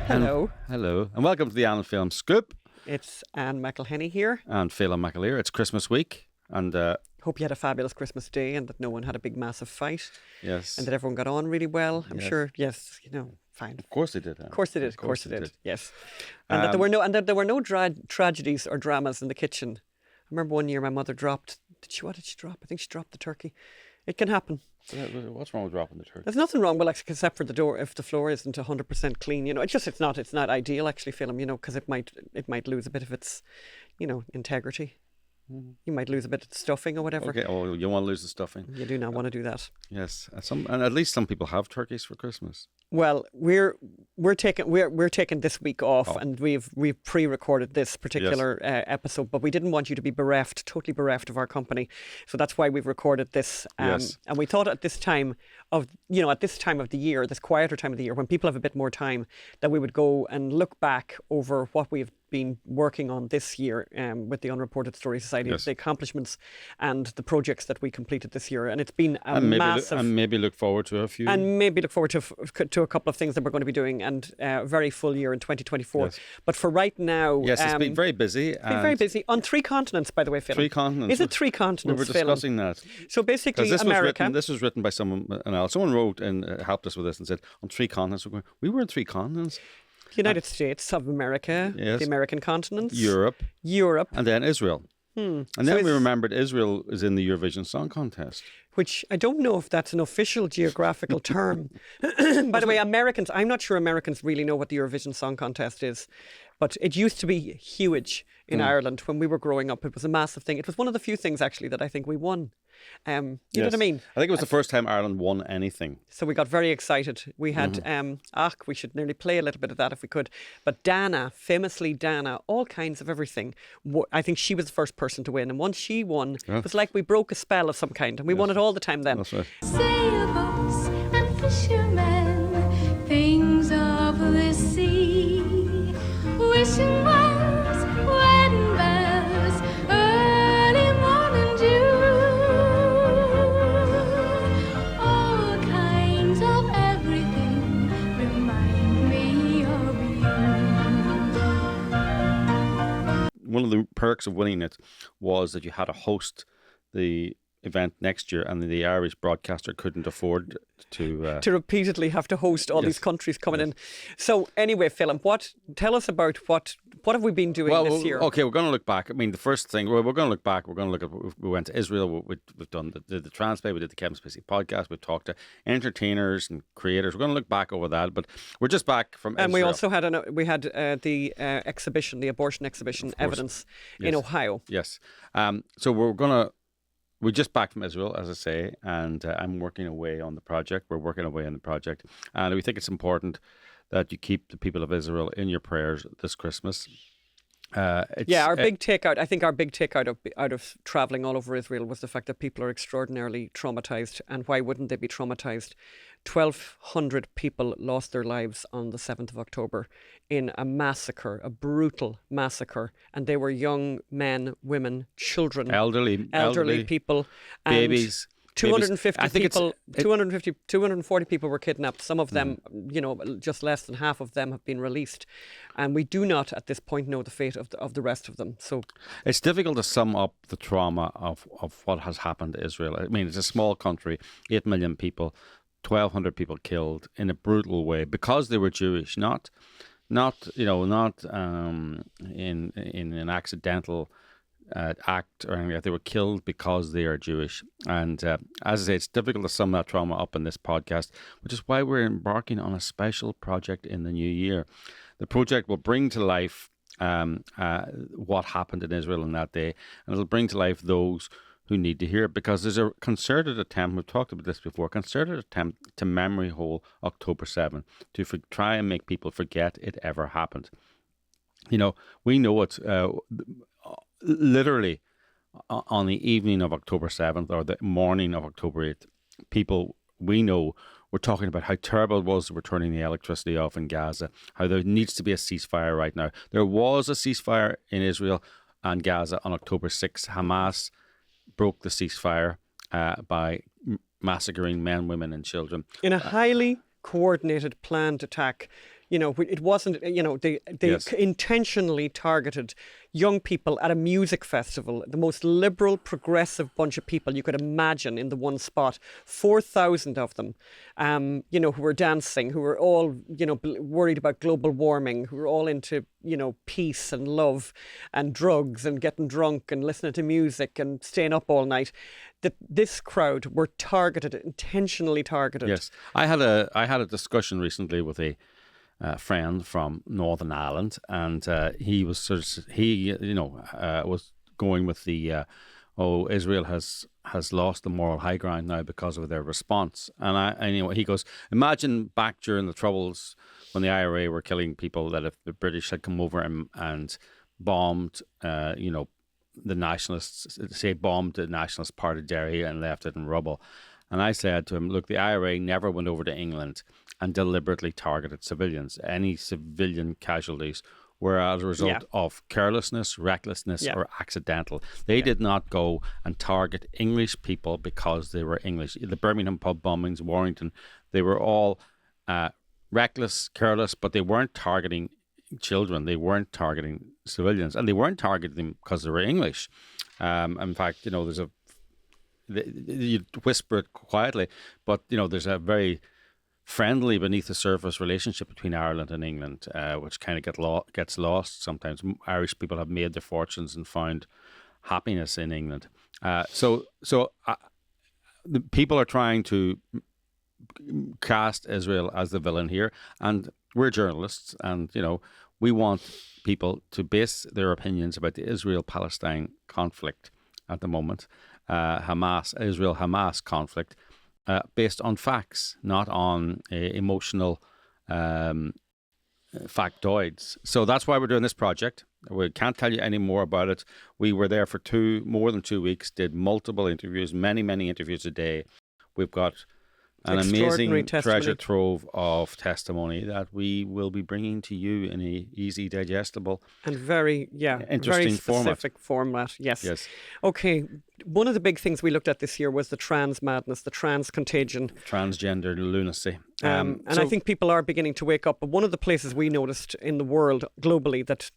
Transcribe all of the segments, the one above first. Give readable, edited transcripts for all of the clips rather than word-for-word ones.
Hello. Hello. And welcome to the Anne Film Scoop. It's Anne McElhenney here. And Phelan McAleer. It's Christmas week. And hope you had a fabulous Christmas day and that no one had a big massive fight. Yes. And that everyone got on really well. I'm sure. Yes, fine. Of course they did. Of course they did. Of course they did. Yes. And that there were no tragedies or dramas in the kitchen. I remember one year my mother dropped. What did she drop? I think she dropped the turkey. It can happen. What's wrong with dropping the turkey? There's nothing wrong with, except for the door, if the floor isn't 100% clean. It's not ideal actually, Phelan, because it might lose a bit of its, integrity. You might lose a bit of the stuffing or whatever. Okay, you want to lose the stuffing? You do not want to do that. Yes, and at least some people have turkeys for Christmas. Well, we're taking this week off, and we've pre-recorded this particular episode, but we didn't want you to be totally bereft of our company, so that's why we've recorded this. And we thought at this time of the year, this quieter time of the year, when people have a bit more time, that we would go and look back over what we've been working on this year with the Unreported Story Society, the accomplishments and the projects that we completed this year, and it's been massive. And maybe look forward to a few. And maybe look forward to a couple of things that we're going to be doing, and a very full year in 2024. Yes. But for right now, it's been very busy. It's been very busy on 3 continents, by the way, Phil. 3 continents. Is it 3 continents? We were discussing that. So basically, America. This was written by someone else. Someone wrote and helped us with this and said on 3 continents. We were in 3 continents. United States of America, the American continents, Europe, and then Israel. And then we remembered Israel is in the Eurovision Song Contest. Which I don't know if that's an official geographical term. By the way, I'm not sure Americans really know what the Eurovision Song Contest is, but it used to be huge in Ireland when we were growing up. It was a massive thing. It was one of the few things actually that I think we won. You know what I mean? I think it was the first time Ireland won anything. So we got very excited. We had, we should nearly play a little bit of that if we could. But famously Dana, all kinds of everything. I think she was the first person to win. And once she won, it was like we broke a spell of some kind. And we won it all the time then. That's right. Sailboats and fishermen, things of the sea, wishing wells, wedding bells, early morning dew, all kinds of everything remind me of you. One of the perks of winning it was that you had to host the event next year, and the Irish broadcaster couldn't afford to repeatedly have to host all these countries coming in. So anyway, Phelan, tell us about what have we been doing this year? Okay, we're going to look back. I mean, the first thing we're going to look back. We're going to look at. We went to Israel. We've done the Transplay. We did the Kevin Spacey podcast. We've talked to entertainers and creators. We're going to look back over that. But we're just back from Israel. And we also had the exhibition, the abortion exhibition, Evidence in Ohio. Yes. So we're just back from Israel, as I say, and I'm working away on the project. We're working away on the project. And we think it's important that you keep the people of Israel in your prayers this Christmas. Our big takeout out of travelling all over Israel was the fact that people are extraordinarily traumatised. And why wouldn't they be traumatised? 1,200 people lost their lives on the 7th of October in a massacre, a brutal massacre. And they were young men, women, children, elderly people, and babies. 240 people were kidnapped. Some of them, just less than half of them have been released. And we do not at this point know the fate of the rest of them. So it's difficult to sum up the trauma of what has happened to Israel. I mean, it's a small country, 8 million people, 1,200 people killed in a brutal way because they were Jewish, not in an accidental act or anything. They were killed because they are Jewish. And as I say, it's difficult to sum that trauma up in this podcast, which is why we're embarking on a special project in the new year. The project will bring to life what happened in Israel on that day, and it'll bring to life those who need to hear it, because there's a concerted attempt, we've talked about this before, concerted attempt to memory hole October 7, to try and make people forget it ever happened. We know it's literally on the evening of October 7th or the morning of October 8th, people we know were talking about how terrible it was that we're turning the electricity off in Gaza, how there needs to be a ceasefire right now. There was a ceasefire in Israel and Gaza on October 6th. Hamas broke the ceasefire by massacring men, women and children. In a highly coordinated, planned attack You know, it wasn't, you know, they Yes. intentionally targeted young people at a music festival, the most liberal, progressive bunch of people you could imagine in the one spot. 4,000 of them, you know, who were dancing, who were all, you know, worried about global warming, who were all into, you know, peace and love and drugs and getting drunk and listening to music and staying up all night. That this crowd were targeted, intentionally targeted. Yes, I had a discussion recently with a friend from Northern Ireland, and he was was going with the Israel has lost the moral high ground now because of their response. And he goes, imagine back during the Troubles when the IRA were killing people, that if the British had come over and bombed, the nationalists, say bombed the nationalist part of Derry and left it in rubble. And I said to him, look, the IRA never went over to England and deliberately targeted civilians. Any civilian casualties were as a result of carelessness, recklessness, or accidental. They did not go and target English people because they were English. The Birmingham pub bombings, Warrington, they were all reckless, careless, but they weren't targeting children. They weren't targeting civilians, and they weren't targeting them because they were English. In fact, you know, you whisper it quietly, but you know, there's a very friendly beneath the surface relationship between Ireland and England, which kind of gets lost sometimes. Irish people have made their fortunes and found happiness in England. So the people are trying to cast Israel as the villain here, and we're journalists, and you know, we want people to base their opinions about the Israel-Palestine conflict at the moment, Israel-Hamas conflict, based on facts, not on emotional factoids. So that's why we're doing this project. We can't tell you any more about it. We were there for more than 2 weeks, did multiple interviews, many interviews a day. We've got an amazing treasure trove of testimony that we will be bringing to you in a easy, digestible, and very specific format. Yes. Okay. One of the big things we looked at this year was the trans madness, the trans contagion, transgender lunacy. I think people are beginning to wake up. But one of the places we noticed in the world globally that's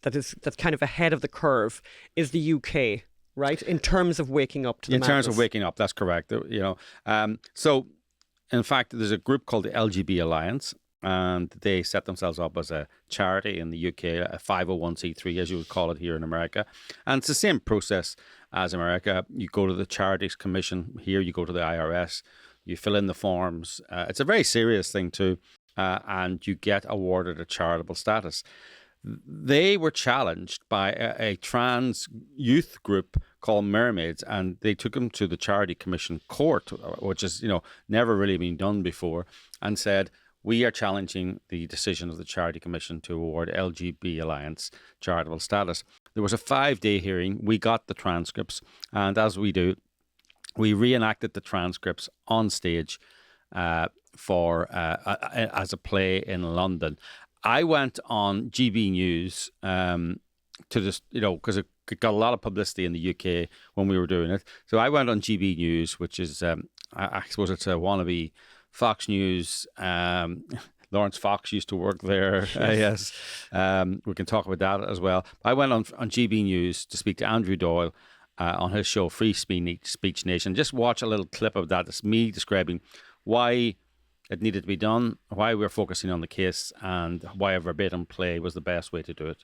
kind of ahead of the curve is the UK, right? In terms of waking up to the madness. In terms of waking up, that's correct. You know, so. In fact, there's a group called the LBG Alliance, and they set themselves up as a charity in the UK, a 501c3, as you would call it here in America. And it's the same process as America. You go to the Charities Commission. Here you go to the IRS. You fill in the forms. It's a very serious thing too, and you get awarded a charitable status. They were challenged by a trans youth group called Mermaids, and they took them to the Charity Commission court, which is, you know, never really been done before, and said, we are challenging the decision of the Charity Commission to award LBG Alliance charitable status. There was a 5-day hearing. We got the transcripts, and as we do, we reenacted the transcripts on stage as a play in London. I went on GB News to just, you know, because it got a lot of publicity in the UK when we were doing it. So I went on GB News, which is, I suppose it's a wannabe Fox News. Lawrence Fox used to work there. Yes. We can talk about that as well. I went on GB News to speak to Andrew Doyle on his show, Free Speech Nation. Just watch a little clip of that. It's me describing why it needed to be done, why we're focusing on the case, and why a verbatim play was the best way to do it.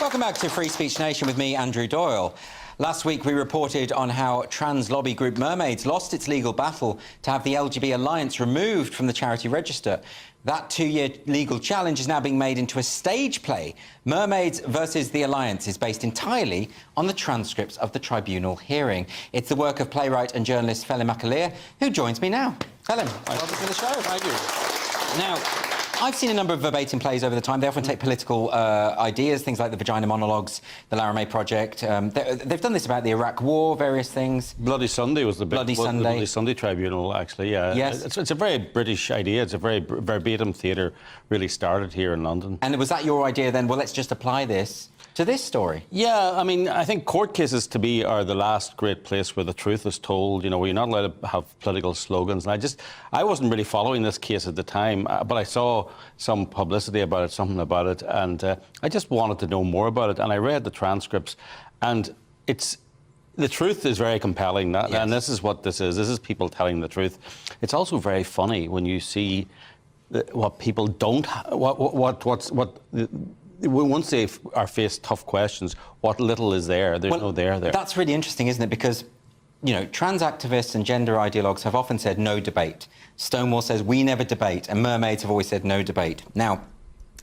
Welcome back to Free Speech Nation with me, Andrew Doyle. Last week we reported on how trans lobby group Mermaids lost its legal battle to have the LBG Alliance removed from the charity register. That 2-year legal challenge is now being made into a stage play. Mermaids versus the Alliance is based entirely on the transcripts of the tribunal hearing. It's the work of playwright and journalist Felen McAleer, who joins me now. Felen, welcome to the show. Thank you. Now, I've seen a number of verbatim plays over the time. They often take political ideas, things like the Vagina Monologues, the Laramie Project. They've done this about the Iraq War, various things. Bloody Sunday was the big Bloody Sunday. The Bloody Sunday Tribunal, actually, yeah. Yes. It's a very British idea. It's a very verbatim theatre, really started here in London. And was that your idea then? Well, let's just apply this to this story. Yeah, I mean, I think court cases to me are the last great place where the truth is told, you know, where you're not allowed to have political slogans. And I wasn't really following this case at the time, but I saw some publicity about it, something about it, and I just wanted to know more about it. And I read the transcripts, and the truth is very compelling, Yes. and this is what this is. This is people telling the truth. It's also very funny when you see what people don't, once they are faced tough questions, what little is there? There's no there. That's really interesting, isn't it? Because, you know, trans activists and gender ideologues have often said no debate. Stonewall says we never debate, and Mermaids have always said no debate. Now,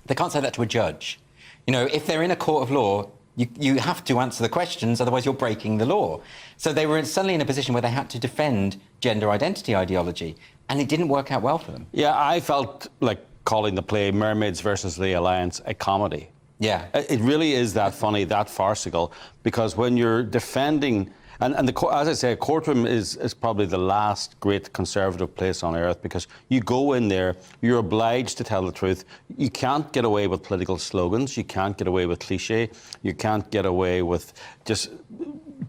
they can't say that to a judge. You know, if they're in a court of law, you have to answer the questions, otherwise you're breaking the law. So they were suddenly in a position where they had to defend gender identity ideology, and it didn't work out well for them. Yeah, I felt like calling the play Mermaids versus the Alliance a comedy. Yeah. It really is that funny, that farcical, because when you're defending, and as I say, a courtroom is probably the last great conservative place on earth, because you go in there, you're obliged to tell the truth. You can't get away with political slogans, you can't get away with cliche, you can't get away with just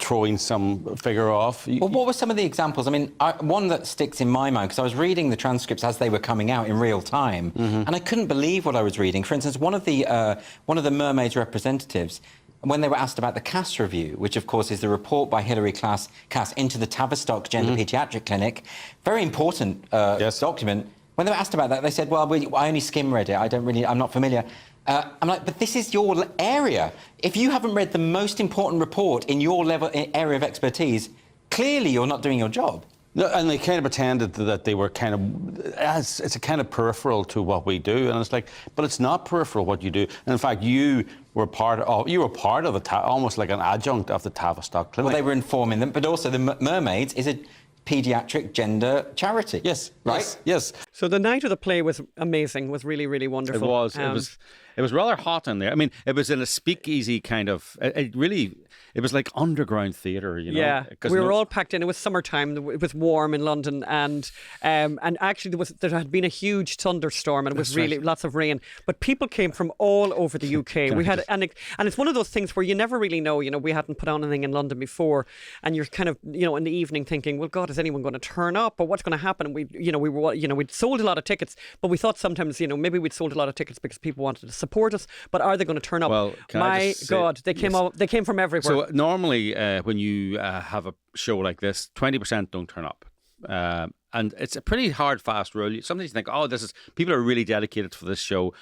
throwing some figure off. Well, what were some of the examples? I mean, one that sticks in my mind, because I was reading the transcripts as they were coming out in real time, and I couldn't believe what I was reading. For instance, one of the Mermaids representatives, when they were asked about the Cass Review, which of course is the report by Hilary Cass into the Tavistock Gender Paediatric Clinic, very important document. When they were asked about that, they said, well, I only skim-read it, I'm not familiar. I'm like, but this is your area. If you haven't read the most important report in your area of expertise, clearly you're not doing your job. No, and they kind of pretended that they were kind of, it's a kind of peripheral to what we do, and it's like, but it's not peripheral what you do. And in fact, you were part of almost like an adjunct of the Tavistock Clinic. Well, they were informing them, but also the Mermaids is a paediatric gender charity. Yes, right? Yes. So the night of the play was amazing, was really, really wonderful. It was. It was rather hot in there. I mean, it was in a speakeasy kind of. It was like underground theatre, you know. Yeah, we were all packed in. It was summertime. It was warm in London, and actually there had been a huge thunderstorm, and it was really lots of rain. But people came from all over the UK. We had, and it's one of those things where you never really know. You know, we hadn't put on anything in London before, and you're kind of, you know, in the evening thinking, well, God, is anyone going to turn up, or what's going to happen? And we'd sold a lot of tickets, but we thought sometimes, you know, maybe we'd sold a lot of tickets because people wanted to support us, but are they going to turn up? Well, my God, they came out. They came from everywhere. So normally, when you have a show like this, 20% don't turn up, and it's a pretty hard, fast rule. Sometimes you think, oh, people are really dedicated for this show.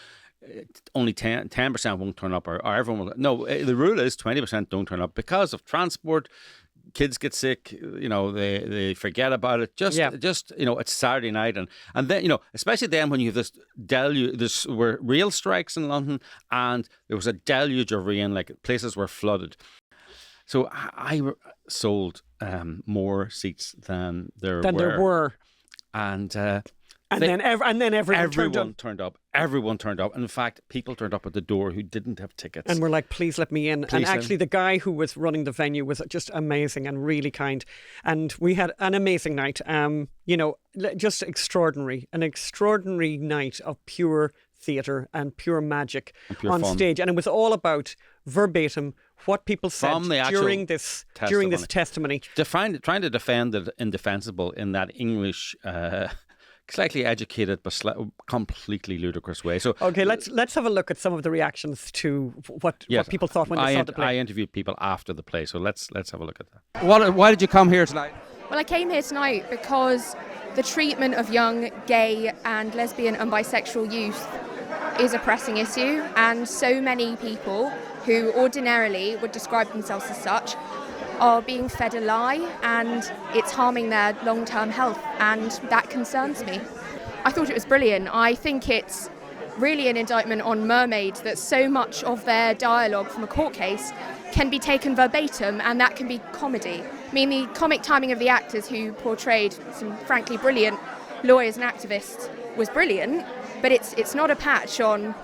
Only 10% won't turn up, or everyone will. No, the rule is 20% don't turn up because of transport. Kids get sick, you know, they forget about it. Just you know, it's Saturday night, and then, you know, especially then when you have this deluge. There were real strikes in London, and there was a deluge of rain, like places were flooded. So I sold more seats than there were, and then everyone turned up. Everyone turned up. And in fact, people turned up at the door who didn't have tickets. And we're like, please let me in. And actually, the guy who was running the venue was just amazing and really kind. And we had an amazing night. You know, just extraordinary. An extraordinary night of pure theatre and pure magic on fun. Stage. And it was all about verbatim what people said during this testimony. Trying to defend the indefensible in that English... slightly educated but completely ludicrous way. So okay, let's have a look at some of the reactions to what people thought when they saw the play. I interviewed people after the play, so let's have a look at that. Why did you come here tonight? Well, I came here tonight because the treatment of young gay and lesbian and bisexual youth is a pressing issue, and so many people who ordinarily would describe themselves as such are being fed a lie, and it's harming their long-term health, and that concerns me. I thought it was brilliant. I think it's really an indictment on Mermaids that so much of their dialogue from a court case can be taken verbatim, and that can be comedy. I mean, the comic timing of the actors who portrayed some frankly brilliant lawyers and activists was brilliant, but it's not a patch on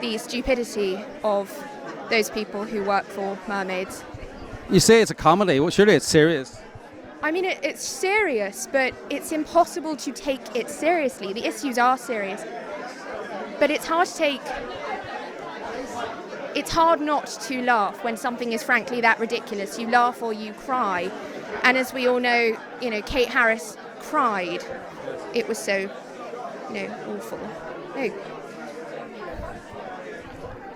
the stupidity of those people who work for Mermaids. You say it's a comedy. Well, surely it's serious. I mean, it's serious, but it's impossible to take it seriously. The issues are serious, but it's hard to take it's hard not to laugh when something is frankly that ridiculous. You laugh or you cry. And as we all know, Kate Harris cried. It was so, awful.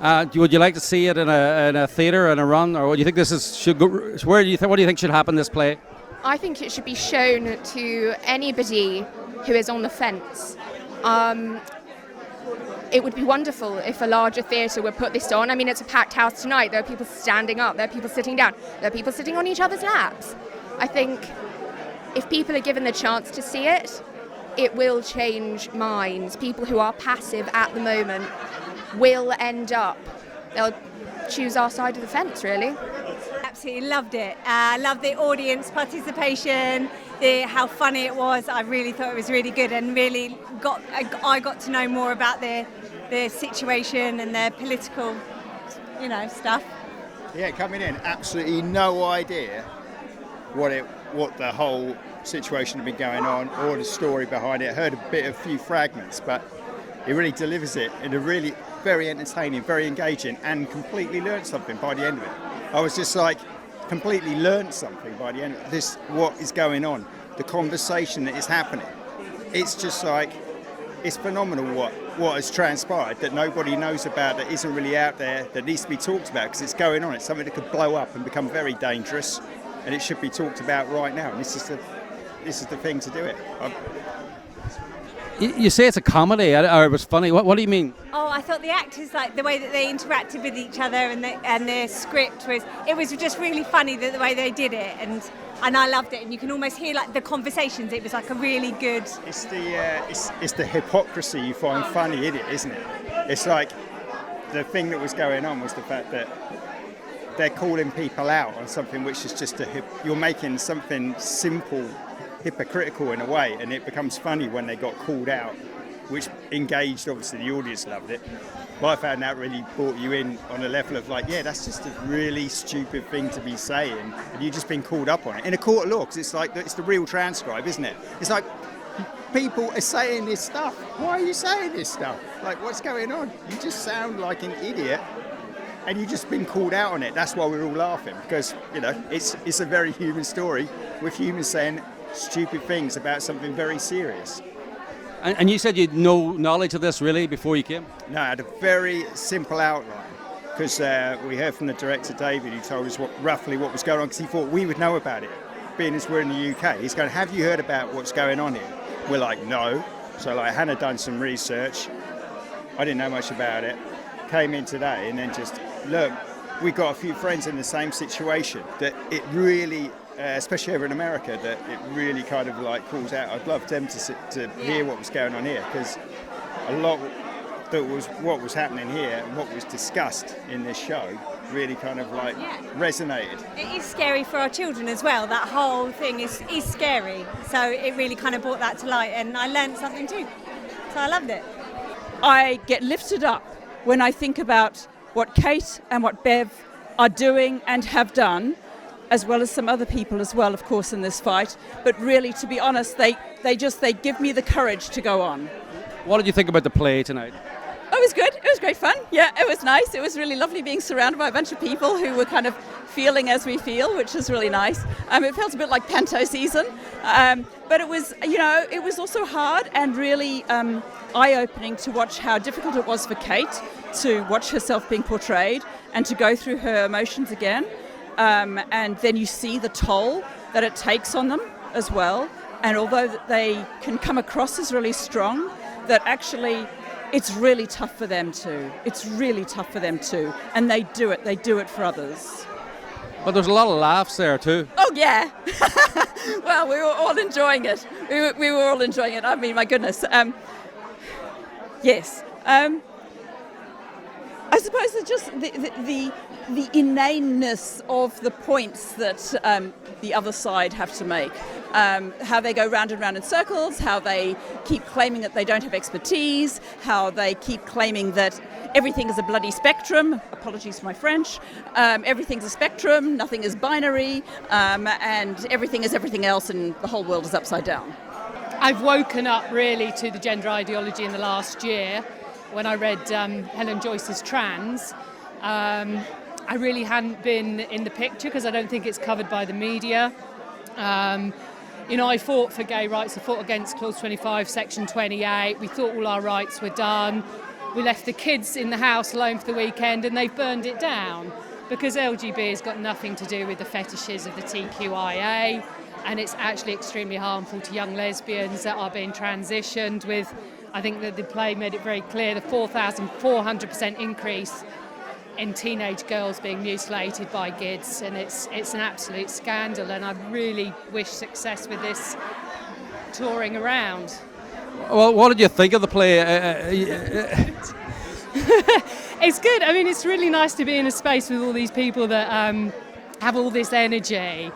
No. Would you like to see it in a theatre and a run, or do you think this should go? What do you think should happen this play? I think it should be shown to anybody who is on the fence. It would be wonderful if a larger theatre would put this on. I mean, it's a packed house tonight. There are people standing up. There are people sitting down. There are people sitting on each other's laps. I think if people are given the chance to see it, it will change minds. People who are passive at the moment will end up, they'll choose our side of the fence, really. Absolutely loved it. Loved the audience participation, how funny it was. I really thought it was really good, and really I got to know more about their situation and their political, stuff. Yeah, coming in, absolutely no idea what the whole situation had been going on or the story behind it. I heard a few fragments, but it really delivers it in a really very entertaining, very engaging, and completely learned something by the end of it. I was just completely learned something by the end of this, what is going on, the conversation that is happening. It's just it's phenomenal what has transpired that nobody knows about, that isn't really out there, that needs to be talked about because it's going on. It's something that could blow up and become very dangerous, and it should be talked about right now. And this is the thing to do it. You say it's a comedy, or it was funny. What do you mean? Oh, I thought the actors, the way that they interacted with each other and their script was just really funny, the way they did it, and I loved it. And you can almost hear the conversations. It was a really good. It's the hypocrisy you find funny in it, isn't it? It's the thing that was going on was the fact that they're calling people out on something which is just you're making something simple hypocritical in a way, and it becomes funny when they got called out, which engaged, obviously the audience loved it, but I found that really brought you in on a level of that's just a really stupid thing to be saying, and you've just been called up on it in a court of law, because it's the real transcribe, isn't it? It's people are saying this stuff. Why are you saying this stuff? What's going on? You just sound like an idiot, and you've just been called out on it. That's why we're all laughing, because it's a very human story with humans saying stupid things about something very serious. And you said you had no knowledge of this really before you came? No, I had a very simple outline, because we heard from the director David, who told us roughly what was going on, because he thought we would know about it, being as we're in the UK. He's going, have you heard about what's going on here? We're like, no. So Hannah done some research. I didn't know much about it. Came in today and then just, look, we got a few friends in the same situation that it really, especially over in America, that it really kind of calls out. I'd love them to hear what was going on here, because a lot that was what was happening here and what was discussed in this show really kind of resonated. It is scary for our children as well. That whole thing is scary. So it really kind of brought that to light, and I learned something too. So I loved it. I get lifted up when I think about what Kate and what Bev are doing and have done, as well as some other people as well, of course, in this fight. But really, to be honest, they give me the courage to go on. What did you think about the play tonight? It was good. It was great fun. Yeah, it was nice. It was really lovely being surrounded by a bunch of people who were kind of feeling as we feel, which is really nice. It felt a bit like panto season, but it was, it was also hard and really eye-opening to watch how difficult it was for Kate to watch herself being portrayed and to go through her emotions again. And then you see the toll that it takes on them as well. And although they can come across as really strong, that actually it's really tough for them too. It's really tough for them too. And they do it. They do it for others. But there's a lot of laughs there too. Oh, yeah. Well, we were all enjoying it. We were all enjoying it. I mean, my goodness. Yes. I suppose it's just the inaneness of the points that the other side have to make. How they go round and round in circles, how they keep claiming that they don't have expertise, how they keep claiming that everything is a bloody spectrum. Apologies for my French. Everything's a spectrum, nothing is binary, and everything is everything else, and the whole world is upside down. I've woken up really to the gender ideology in the last year when I read Helen Joyce's Trans, I really hadn't been in the picture because I don't think it's covered by the media. I fought for gay rights. I fought against Clause 25, Section 28. We thought all our rights were done. We left the kids in the house alone for the weekend and they've burned it down because LGB has got nothing to do with the fetishes of the TQIA, and it's actually extremely harmful to young lesbians that are being transitioned with, I think that the play made it very clear, the 4,400% increase in teenage girls being mutilated by GIDS, and it's an absolute scandal, and I really wish success with this touring around. Well, what did you think of the play? It's good. I mean, it's really nice to be in a space with all these people that have all this energy.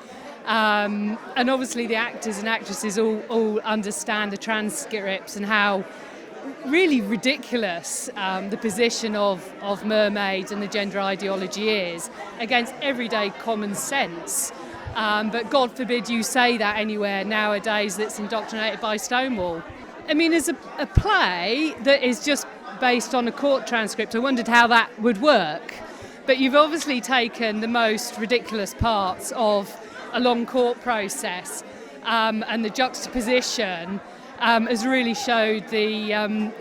And obviously the actors and actresses all understand the transcripts and how really ridiculous the position of mermaids and the gender ideology is against everyday common sense. But God forbid you say that anywhere nowadays that's indoctrinated by Stonewall. I mean, as a play that is just based on a court transcript, I wondered how that would work. But you've obviously taken the most ridiculous parts of a long court process, and the juxtaposition has really showed the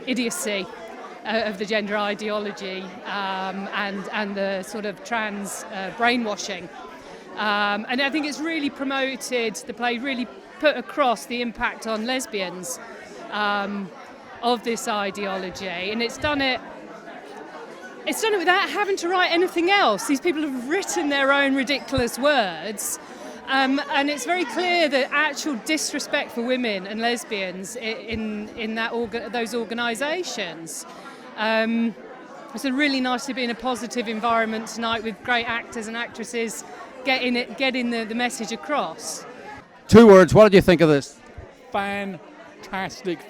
idiocy of the gender ideology and the sort of trans brainwashing. And I think it's really promoted, the play really put across the impact on lesbians of this ideology, and it's done it without having to write anything else. These people have written their own ridiculous words, and it's very clear that actual disrespect for women and lesbians in those organisations. It's really nice to be in a positive environment tonight with great actors and actresses getting the message across. 2 words. What did you think of this? Fantastic.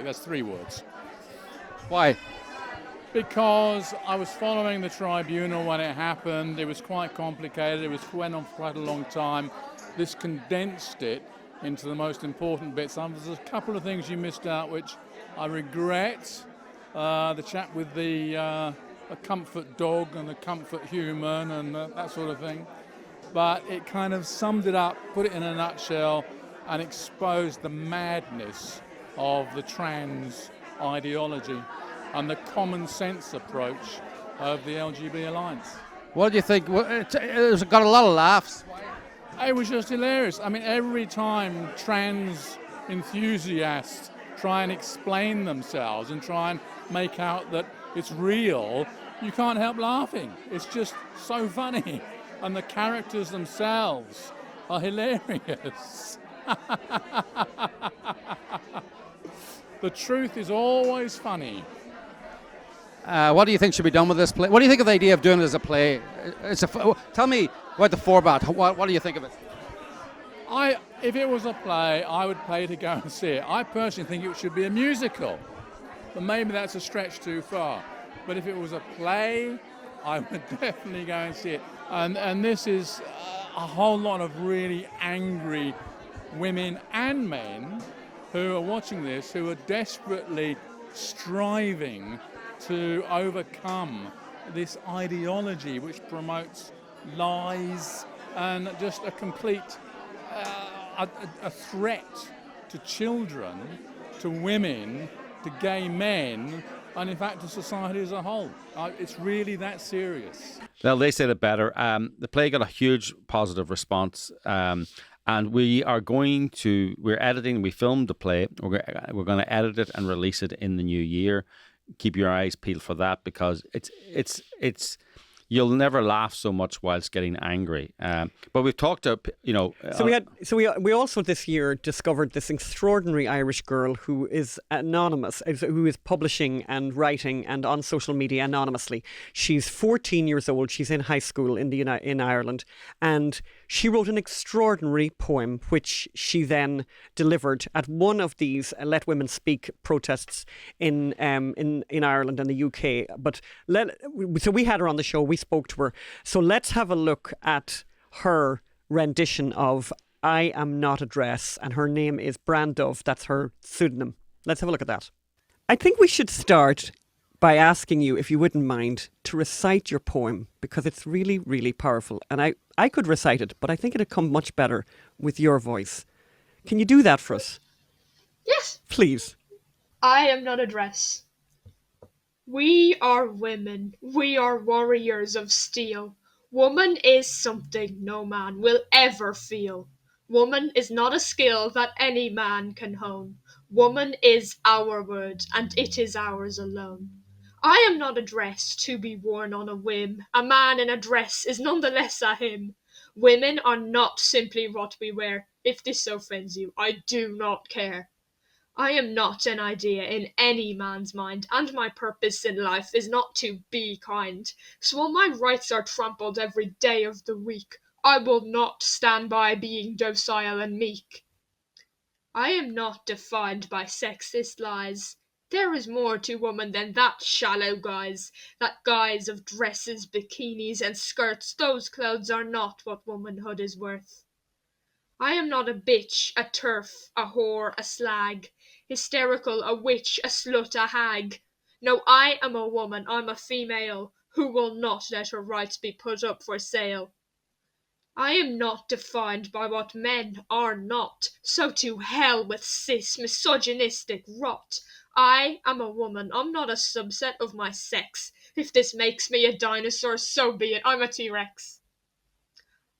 That's 3 words. Why? Because I was following the tribunal when it happened. It was quite complicated. It went on for quite a long time. This condensed it into the most important bits. There's a couple of things you missed out which I regret. The chap with the comfort dog and the comfort human and that sort of thing. But it kind of summed it up, put it in a nutshell, and exposed the madness of the trans ideology and the common sense approach of the LBG Alliance. What do you think? It's got a lot of laughs. It was just hilarious. I mean, every time trans enthusiasts try and explain themselves and try and make out that it's real, you can't help laughing. It's just so funny. And the characters themselves are hilarious. The truth is always funny. What do you think should be done with this play? What do you think of the idea of doing it as a play? Tell me about the format. What do you think of it? If it was a play, I would pay to go and see it. I personally think it should be a musical, but maybe that's a stretch too far. But if it was a play, I would definitely go and see it. And this is a whole lot of really angry women and men who are watching this, who are desperately striving to overcome this ideology which promotes lies and just a complete a threat to children, to women, to gay men, and in fact to society as a whole. It's really that serious. Well, they said it better. The play got a huge positive response. And we're editing, we filmed the play. We're going to edit it and release it in the new year. Keep your eyes peeled for that, because it's you'll never laugh so much whilst getting angry. But we've talked to, we also this year discovered this extraordinary Irish girl who is anonymous, who is publishing and writing and on social media anonymously. She's 14 years old. She's in high school in Ireland, and she wrote an extraordinary poem which she then delivered at one of these Let Women Speak protests in Ireland and the UK. But so we had her on the show. We spoke to her. So let's have a look at her rendition of I Am Not a Dress, and her name is Brandove. That's her pseudonym. Let's have a look at that. I think we should start by asking you, if you wouldn't mind, to recite your poem, because it's really, really powerful. And I could recite it, but I think it'd come much better with your voice. Can you do that for us? Yes. Please. I am not a dress. We are women. We are warriors of steel. Woman is something no man will ever feel. Woman is not a skill that any man can hone. Woman is our word, and it is ours alone. I am not a dress to be worn on a whim. A man in a dress is none the less a him. Women are not simply what we wear. If this offends you, I do not care. I am not an idea in any man's mind, and my purpose in life is not to be kind. So while my rights are trampled every day of the week, I will not stand by being docile and meek. I am not defined by sexist lies. There is more to woman than that shallow guise, that guise of dresses, bikinis, and skirts. Those clothes are not what womanhood is worth. I am not a bitch, a turf, a whore, a slag, hysterical, a witch, a slut, a hag. No, I am a woman, I'm a female, who will not let her rights be put up for sale. I am not defined by what men are not, so to hell with cis misogynistic rot. I am a woman, I'm not a subset of my sex. If this makes me a dinosaur, so be it, I'm a T-Rex.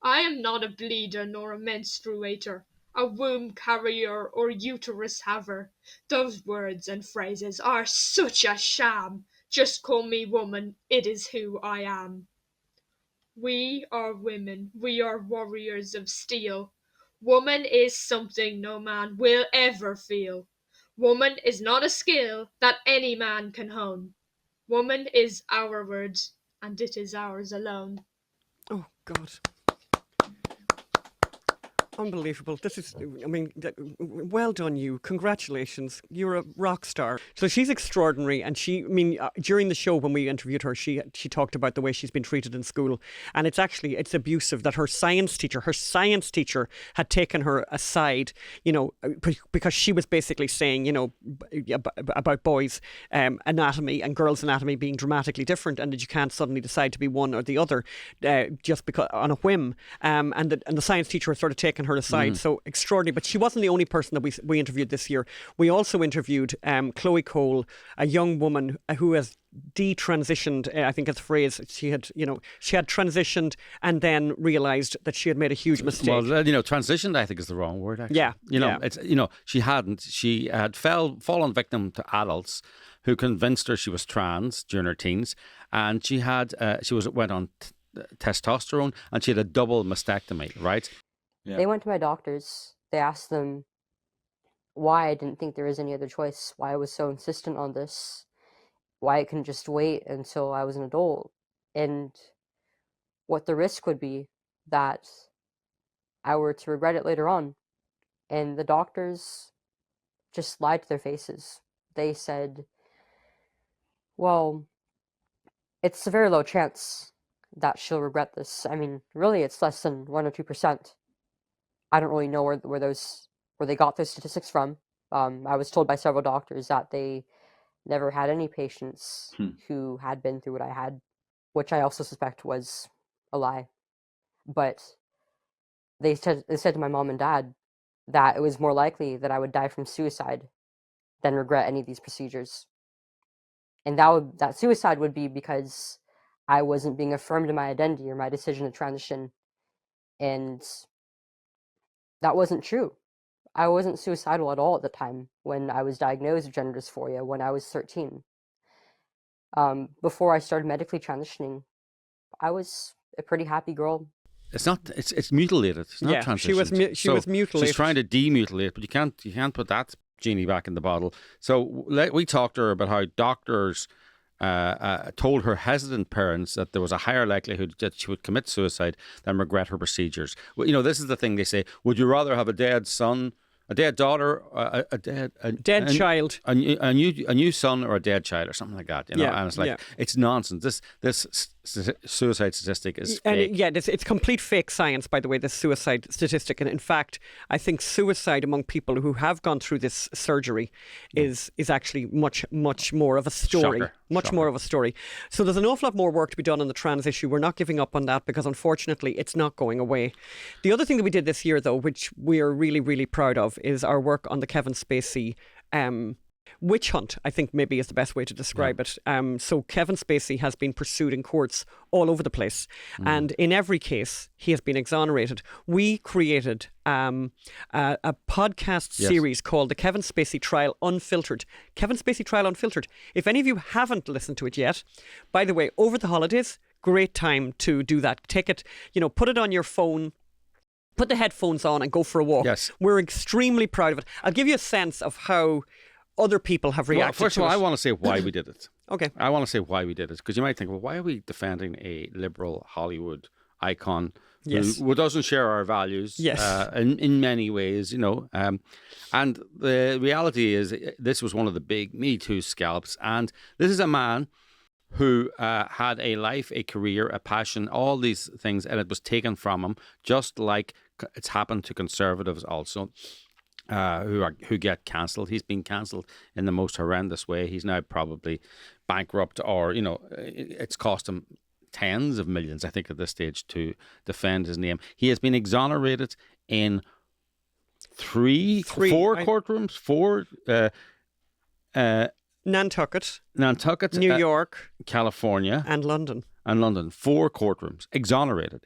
I am not a bleeder nor a menstruator, a womb carrier or uterus haver. Those words and phrases are such a sham. Just call me woman, it is who I am. We are women, we are warriors of steel. Woman is something no man will ever feel. Woman is not a skill that any man can hone. Woman is our word, and it is ours alone. Oh, God. Unbelievable. This is, I mean, well done you. Congratulations. You're a rock star. So she's extraordinary. And she, I mean, during the show when we interviewed her, she talked about the way she's been treated in school. And it's abusive that her science teacher had taken her aside, you know, because she was basically saying, you know, about boys' anatomy and girls' anatomy being dramatically different, and that you can't suddenly decide to be one or the other just because on a whim. And the science teacher had sort of taken her aside. So extraordinary. But she wasn't the only person that we interviewed this year. We also interviewed Chloe Cole, a young woman who has detransitioned. I think it's the phrase. She had transitioned and then realised that she had made a huge mistake. Well, you know, transitioned I think is the wrong word. Actually, yeah. You know, it's, you know, she had fallen victim to adults who convinced her she was trans during her teens, and she went on testosterone, and she had a double mastectomy. Right. Yeah. They went to my doctors. They asked them why I didn't think there was any other choice, why I was so insistent on this, why I couldn't just wait until I was an adult, and what the risk would be that I were to regret it later on. And the doctors just lied to their faces. They said, well, it's a very low chance that she'll regret this. I mean, really, it's less than 1 or 2%. I don't really know where they got those statistics from. I was told by several doctors that they never had any patients who had been through what I had, which I also suspect was a lie. But they said to my mom and dad that it was more likely that I would die from suicide than regret any of these procedures. And that suicide would be because I wasn't being affirmed in my identity or my decision to transition. And that wasn't true. I wasn't suicidal at all at the time when I was diagnosed with gender dysphoria when I was 13. Before I started medically transitioning, I was a pretty happy girl. It's mutilated. It's not transitioned. She was mutilated. She's trying to demutilate, but you can't put that genie back in the bottle. So we talked to her about how doctors told her hesitant parents that there was a higher likelihood that she would commit suicide than regret her procedures. Well, you know, this is the thing they say: would you rather have a dead son, a dead daughter, a dead child, a new son, or a dead child, or something like that? You know, and it's like it's nonsense. This suicide statistic is And fake. it's complete fake science, by the way, this suicide statistic. And in fact, I think suicide among people who have gone through this surgery is actually much more of a story. Shocker. More of a story. So there's an awful lot more work to be done on the trans issue. We're not giving up on that because unfortunately it's not going away. The other thing that we did this year, though, which we are really, really proud of, is our work on the Kevin Spacey witch hunt, I think maybe is the best way to describe it. So Kevin Spacey has been pursued in courts all over the place. And in every case, he has been exonerated. We created a podcast series called the Kevin Spacey Trial Unfiltered. Kevin Spacey Trial Unfiltered. If any of you haven't listened to it yet, by the way, over the holidays, great time to do that. Take it, put it on your phone, put the headphones on and go for a walk. Yes. We're extremely proud of it. I'll give you a sense of how other people have reacted to it. First of all, I want to say why we did it. Okay. I want to say why we did it, because you might think, well, why are we defending a liberal Hollywood icon who doesn't share our values in many ways, and the reality is this was one of the big Me Too scalps, and this is a man who had a life, a career, a passion, all these things, and it was taken from him, just like it's happened to conservatives also. Who get cancelled. He's been cancelled in the most horrendous way. He's now probably bankrupt, or it's cost him tens of millions, I think, at this stage to defend his name. He has been exonerated in four courtrooms, Nantucket, New York, California, and London. 4 courtrooms. Exonerated.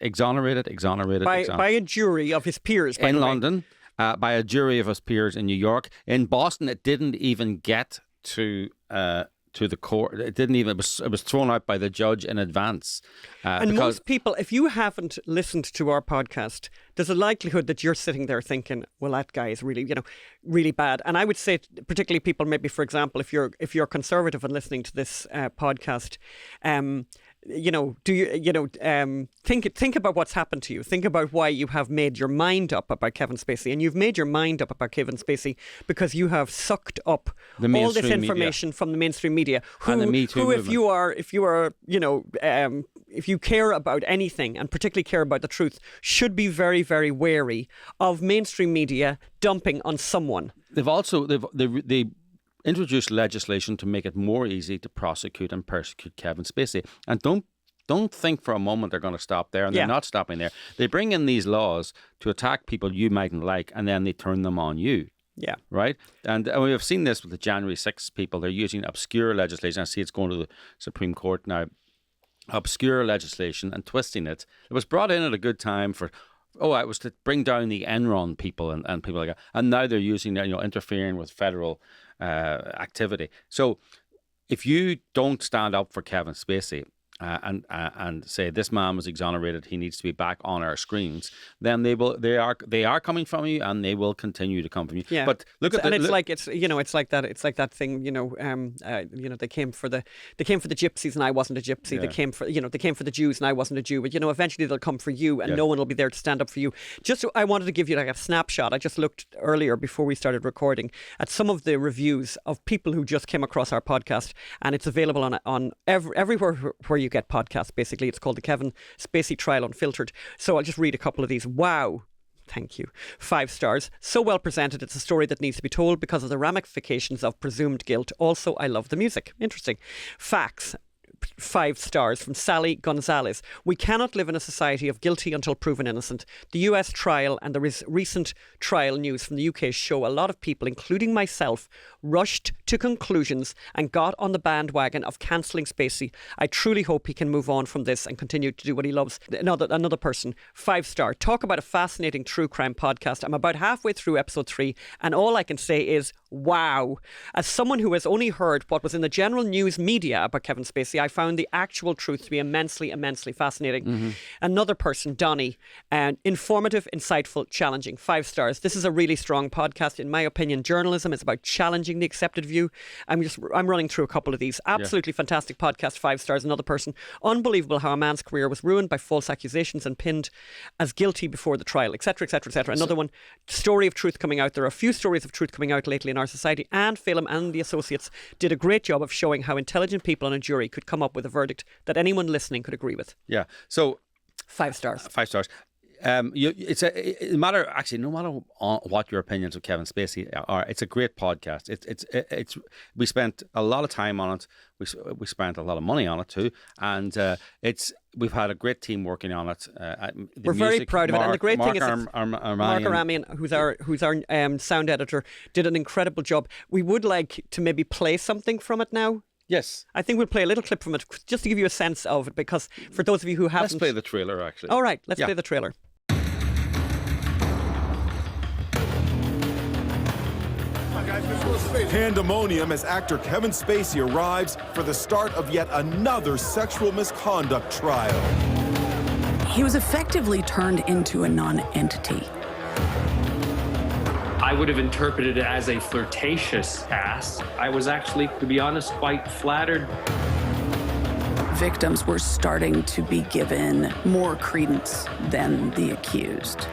By a jury of his peers, by in the way. London. By a jury of his peers in New York. In Boston, it didn't even get to the court. It didn't even. It was thrown out by the judge in advance. And most people, if you haven't listened to our podcast, there's a likelihood that you're sitting there thinking, "Well, that guy is really, really bad." And I would say, particularly people, maybe for example, if you're conservative and listening to this podcast. Think about what's happened to you. Think about why you have made your mind up about Kevin Spacey, and you've made your mind up about Kevin Spacey because you have sucked up all this information from the mainstream media. And the Me Too movement. If you care about anything, and particularly care about the truth, should be very, very wary of mainstream media dumping on someone. They introduced legislation to make it more easy to prosecute and persecute Kevin Spacey. And don't think for a moment they're going to stop there, and they're not stopping there. They bring in these laws to attack people you mightn't like, and then they turn them on you. Yeah. Right? And we have seen this with the January 6th people. They're using obscure legislation. I see it's going to the Supreme Court now. Obscure legislation and twisting it. It was brought in at a good time it was to bring down the Enron people and people like that. And now they're using, interfering with federal activity. So if you don't stand up for Kevin Spacey and say this man was exonerated, he needs to be back on our screens, then they are coming from you, and they will continue to come from you. Yeah. But look at it's like that thing. They came for the gypsies, and I wasn't a gypsy. Yeah. They came for the Jews, and I wasn't a Jew. But eventually they'll come for you, and no one will be there to stand up for you. I wanted to give you like a snapshot. I just looked earlier before we started recording at some of the reviews of people who just came across our podcast, and it's available on everywhere where you get podcasts. Basically, it's called the Kevin Spacey Trial Unfiltered. So I'll just read a couple of these. Wow. Thank you. 5 stars. So well presented. It's a story that needs to be told because of the ramifications of presumed guilt. Also, I love the music. Interesting. Facts. 5 stars from Sally Gonzalez. We cannot live in a society of guilty until proven innocent. The US trial and the recent trial news from the UK show a lot of people, including myself, rushed to conclusions and got on the bandwagon of cancelling Spacey. I truly hope he can move on from this and continue to do what he loves. Another person, 5 star. Talk about a fascinating true crime podcast. I'm about halfway through episode 3, and all I can say is wow. As someone who has only heard what was in the general news media about Kevin Spacey, I found the actual truth to be immensely fascinating. Mm-hmm. Another person, Donnie, informative, insightful, challenging. 5 stars. This is a really strong podcast. In my opinion, journalism is about challenging the accepted view. I'm running through a couple of these. Absolutely fantastic podcast. 5 stars. Another person, unbelievable how a man's career was ruined by false accusations and pinned as guilty before the trial, etc., etc., etc. Another one, story of truth coming out. There are a few stories of truth coming out lately in our society. And Phelim and the associates did a great job of showing how intelligent people on a jury could come up with a verdict that anyone listening could agree with. Yeah. So 5 stars. 5 stars. It matter actually. No matter what your opinions of Kevin Spacey are, it's a great podcast. It's we spent a lot of time on it. We spent a lot of money on it too, and we've had a great team working on it. We're very proud of it, and the great thing is Mark Armanian, who's our sound editor, did an incredible job. We would like to maybe play something from it now. Yes. I think we'll play a little clip from it just to give you a sense of it, because for those of you who haven't... Let's play the trailer, actually. All right, let's play the trailer. Pandemonium as actor Kevin Spacey arrives for the start of yet another sexual misconduct trial. He was effectively turned into a non-entity. I would have interpreted it as a flirtatious cast. I was actually, to be honest, quite flattered. Victims were starting to be given more credence than the accused.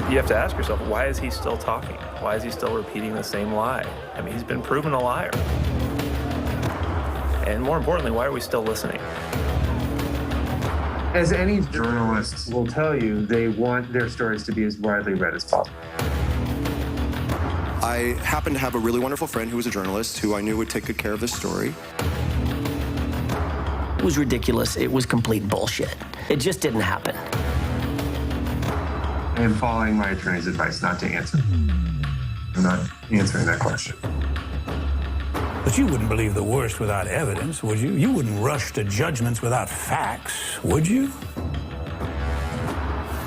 You have to ask yourself, why is he still talking? Why is he still repeating the same lie? I mean, he's been proven a liar. And more importantly, why are we still listening? As any journalist will tell you, they want their stories to be as widely read as possible. I happened to have a really wonderful friend who was a journalist who I knew would take good care of this story. It was ridiculous. It was complete bullshit. It just didn't happen. I am following my attorney's advice not to answer. I'm not answering that question. But you wouldn't believe the worst without evidence, would you? You wouldn't rush to judgments without facts, would you?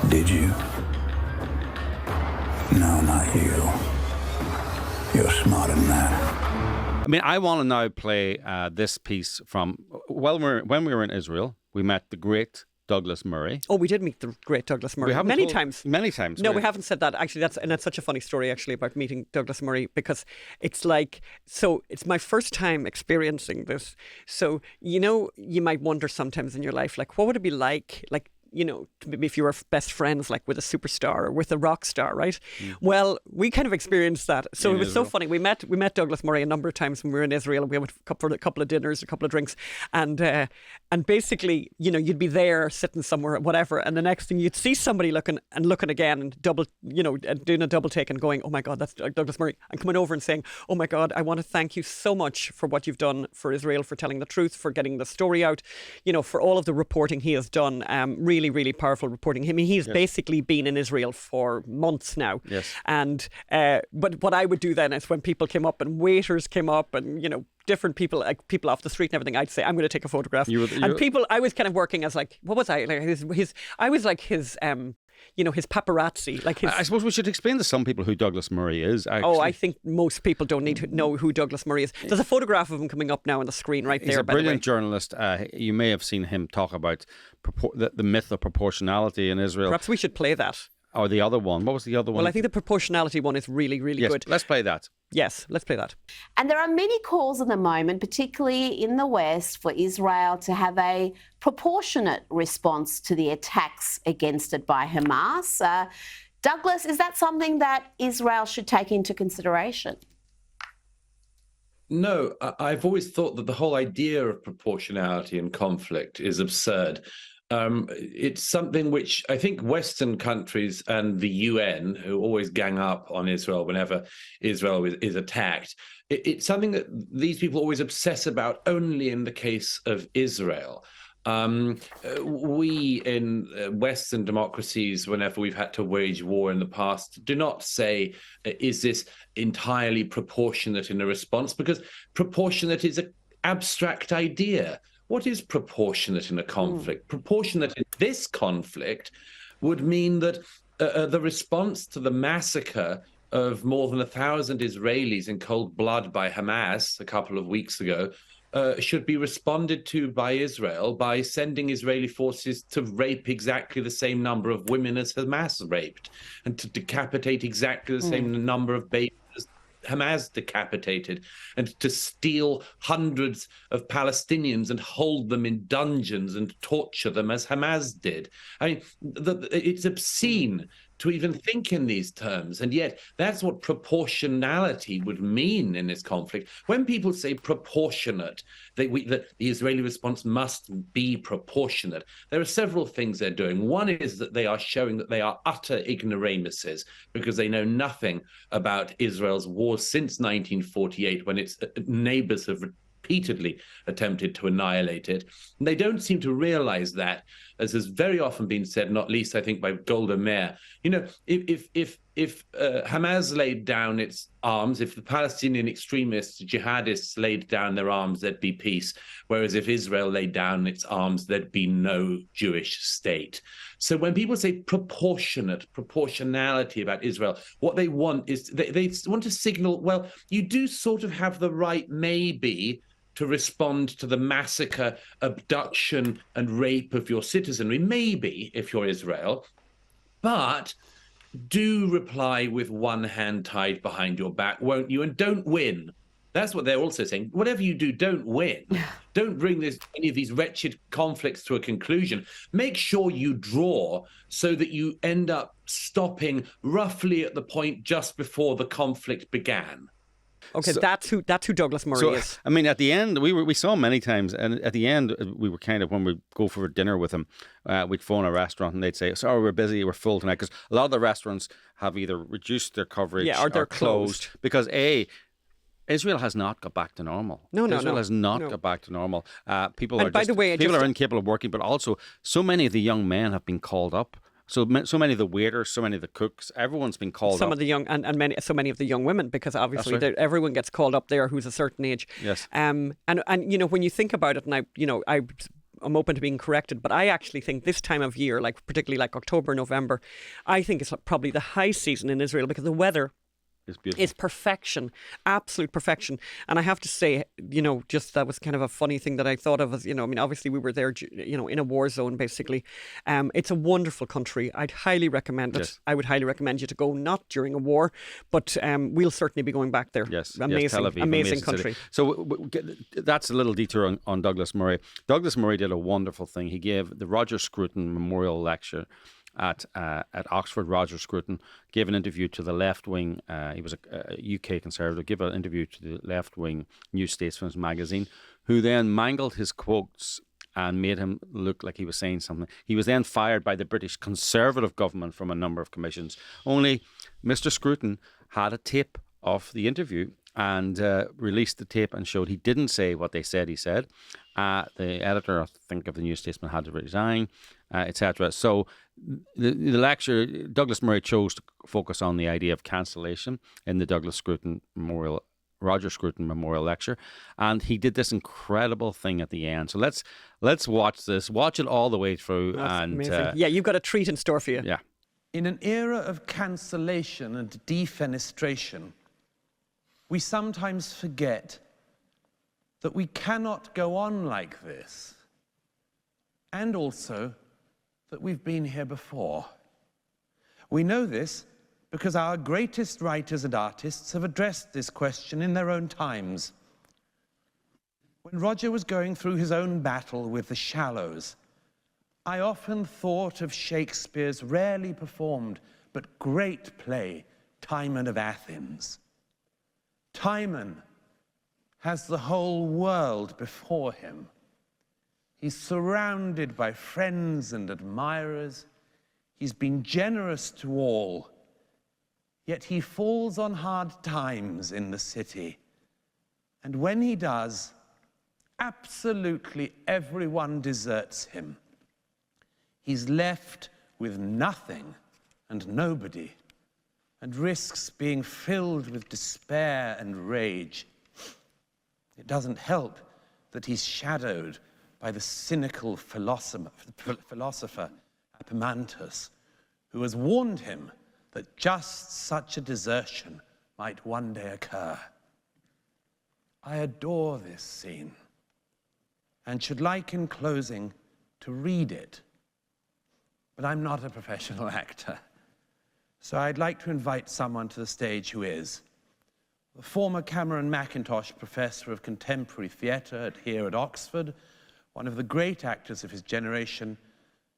Did you? No, not you. You're smarter than that. I mean, I want to now play this piece from when we were in Israel. We met the great Douglas Murray. Oh, we did meet the great Douglas Murray many times. Many times. No, we haven't said that. Actually, that's such a funny story, actually, about meeting Douglas Murray, because it's like, so it's my first time experiencing this. So, you might wonder sometimes in your life, like, what would it be like, maybe if you were best friends, like with a superstar or with a rock star, right? Well, we kind of experienced that. So it was so funny. We met Douglas Murray a number of times when we were in Israel, and we went for a couple of dinners, a couple of drinks, and basically, you'd be there sitting somewhere, whatever, and the next thing you'd see somebody looking again and doing a double take and going, oh my God, that's Douglas Murray, and coming over and saying, oh my God, I want to thank you so much for what you've done for Israel, for telling the truth, for getting the story out, for all of the reporting he has done. Really, really powerful reporting. I mean, he's basically been in Israel for months now. Yes. And but what I would do then is when people came up and waiters came up and different people, like people off the street and everything, I'd say, I'm going to take a photograph. And people, I was kind of working as like, what was I? Like I was like his his paparazzi. Like his... I suppose we should explain to some people who Douglas Murray is. Actually. Oh, I think most people don't need to know who Douglas Murray is. There's a photograph of him coming up now on the screen right there. He's a brilliant journalist. You may have seen him talk about the myth of proportionality in Israel. Perhaps we should play that. Or the other one. What was the other one? Well, I think the proportionality one is really, really good. Let's play that. Yes, let's play that. And there are many calls at the moment, particularly in the West, for Israel to have a proportionate response to the attacks against it by Hamas. Douglas, is that something that Israel should take into consideration? No, I've always thought that the whole idea of proportionality in conflict is absurd. It's something which I think Western countries and the UN, who always gang up on Israel whenever Israel is attacked, it's something that these people always obsess about only in the case of Israel. We in Western democracies, whenever we've had to wage war in the past, do not say, is this entirely proportionate in a response? Because proportionate is an abstract idea. What is proportionate in a conflict? Proportionate in this conflict would mean that the response to the massacre of more than 1,000 Israelis in cold blood by Hamas a couple of weeks ago should be responded to by Israel by sending Israeli forces to rape exactly the same number of women as Hamas raped, and to decapitate exactly the same number of babies Hamas decapitated, and to steal hundreds of Palestinians and hold them in dungeons and torture them as Hamas did. I mean, it's obscene to even think in these terms. And yet that's what proportionality would mean in this conflict. When people say proportionate, that the Israeli response must be proportionate, there are several things they're doing. One is that they are showing that they are utter ignoramuses because they know nothing about Israel's wars since 1948, when its neighbors have repeatedly attempted to annihilate it. And they don't seem to realize that, as has very often been said, not least I think by Golda Meir. You know, if Hamas laid down its arms, if the Palestinian extremists, jihadists laid down their arms, there'd be peace. Whereas if Israel laid down its arms, there'd be no Jewish state. So when people say proportionality about Israel, what they want is they want to signal, well, you do sort of have the right, maybe, to respond to the massacre, abduction, and rape of your citizenry, maybe, if you're Israel, but do reply with one hand tied behind your back, won't you? And don't win. That's what they're also saying. Whatever you do, don't win. Don't bring any of these wretched conflicts to a conclusion. Make sure you draw so that you end up stopping roughly at the point just before the conflict began. Okay, so, that's who Douglas Murray is. I mean, at the end, we saw him many times, and at the end, we were kind of, when we go for dinner with him, we'd phone a restaurant and they'd say, sorry, we're busy, we're full tonight, because a lot of the restaurants have either reduced their coverage or they're closed. Because Israel has not got back to normal. Israel has not got back to normal. People are incapable of working, but also so many of the young men have been called up. So many of the waiters, so many of the cooks, everyone's been called up. Some of the young so many of the young women, because obviously everyone gets called up there who's a certain age. Yes. And you know, when you think about it, and I'm open to being corrected, but I actually think this time of year, like particularly like October, November, I think it's probably the high season in Israel because the weather is perfection, absolute perfection. And I have to say, you know, just that was kind of a funny thing that I thought of as, you know, I mean, obviously we were there, you know, in a war zone, basically. It's a wonderful country. I'd highly recommend it. Yes. I would highly recommend you to go, not during a war, but we'll certainly be going back there. Yes. Amazing, Tel Aviv, amazing country. City. So that's a little detour on Douglas Murray. Douglas Murray did a wonderful thing. He gave the Roger Scruton Memorial Lecture at Oxford. Roger Scruton gave an interview to the left-wing, he was a UK conservative, gave an interview to the left-wing New Statesman magazine, who then mangled his quotes and made him look like he was saying something. He was then fired by the British Conservative government from a number of commissions. Only Mr. Scruton had a tape of the interview and released the tape and showed he didn't say what they said he said. The editor, I think, of the New Statesman had to resign, etc. So the lecture, Douglas Murray chose to focus on the idea of cancellation in the Roger Scruton Memorial Lecture, and he did this incredible thing at the end. So let's watch this, watch it all the way through. That's amazing. Yeah, you've got a treat in store for you. Yeah. In an era of cancellation and defenestration, we sometimes forget that we cannot go on like this, and also that we've been here before. We know this because our greatest writers and artists have addressed this question in their own times. When Roger was going through his own battle with the Shallows, I often thought of Shakespeare's rarely performed but great play, Timon of Athens. Timon has the whole world before him. He's surrounded by friends and admirers. He's been generous to all. Yet he falls on hard times in the city. And when he does, absolutely everyone deserts him. He's left with nothing and nobody, and risks being filled with despair and rage. It doesn't help that he's shadowed by the cynical philosopher Epaminondas, who has warned him that just such a desertion might one day occur. I adore this scene and should like in closing to read it, but I'm not a professional actor, so I'd like to invite someone to the stage who is. The former Cameron Mackintosh Professor of Contemporary Theatre here at Oxford, one of the great actors of his generation,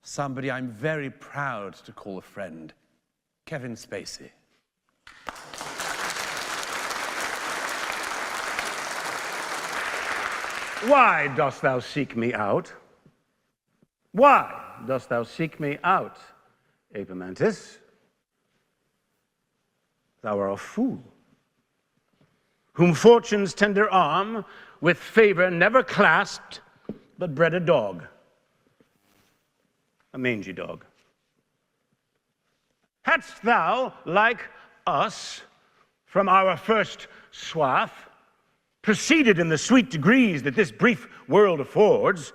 somebody I'm very proud to call a friend. Kevin Spacey. Why dost thou seek me out? Why dost thou seek me out, Epimantis? Thou art a fool, whom fortune's tender arm with favor never clasped, but bred a dog, a mangy dog. Hadst thou, like us, from our first swath, proceeded in the sweet degrees that this brief world affords,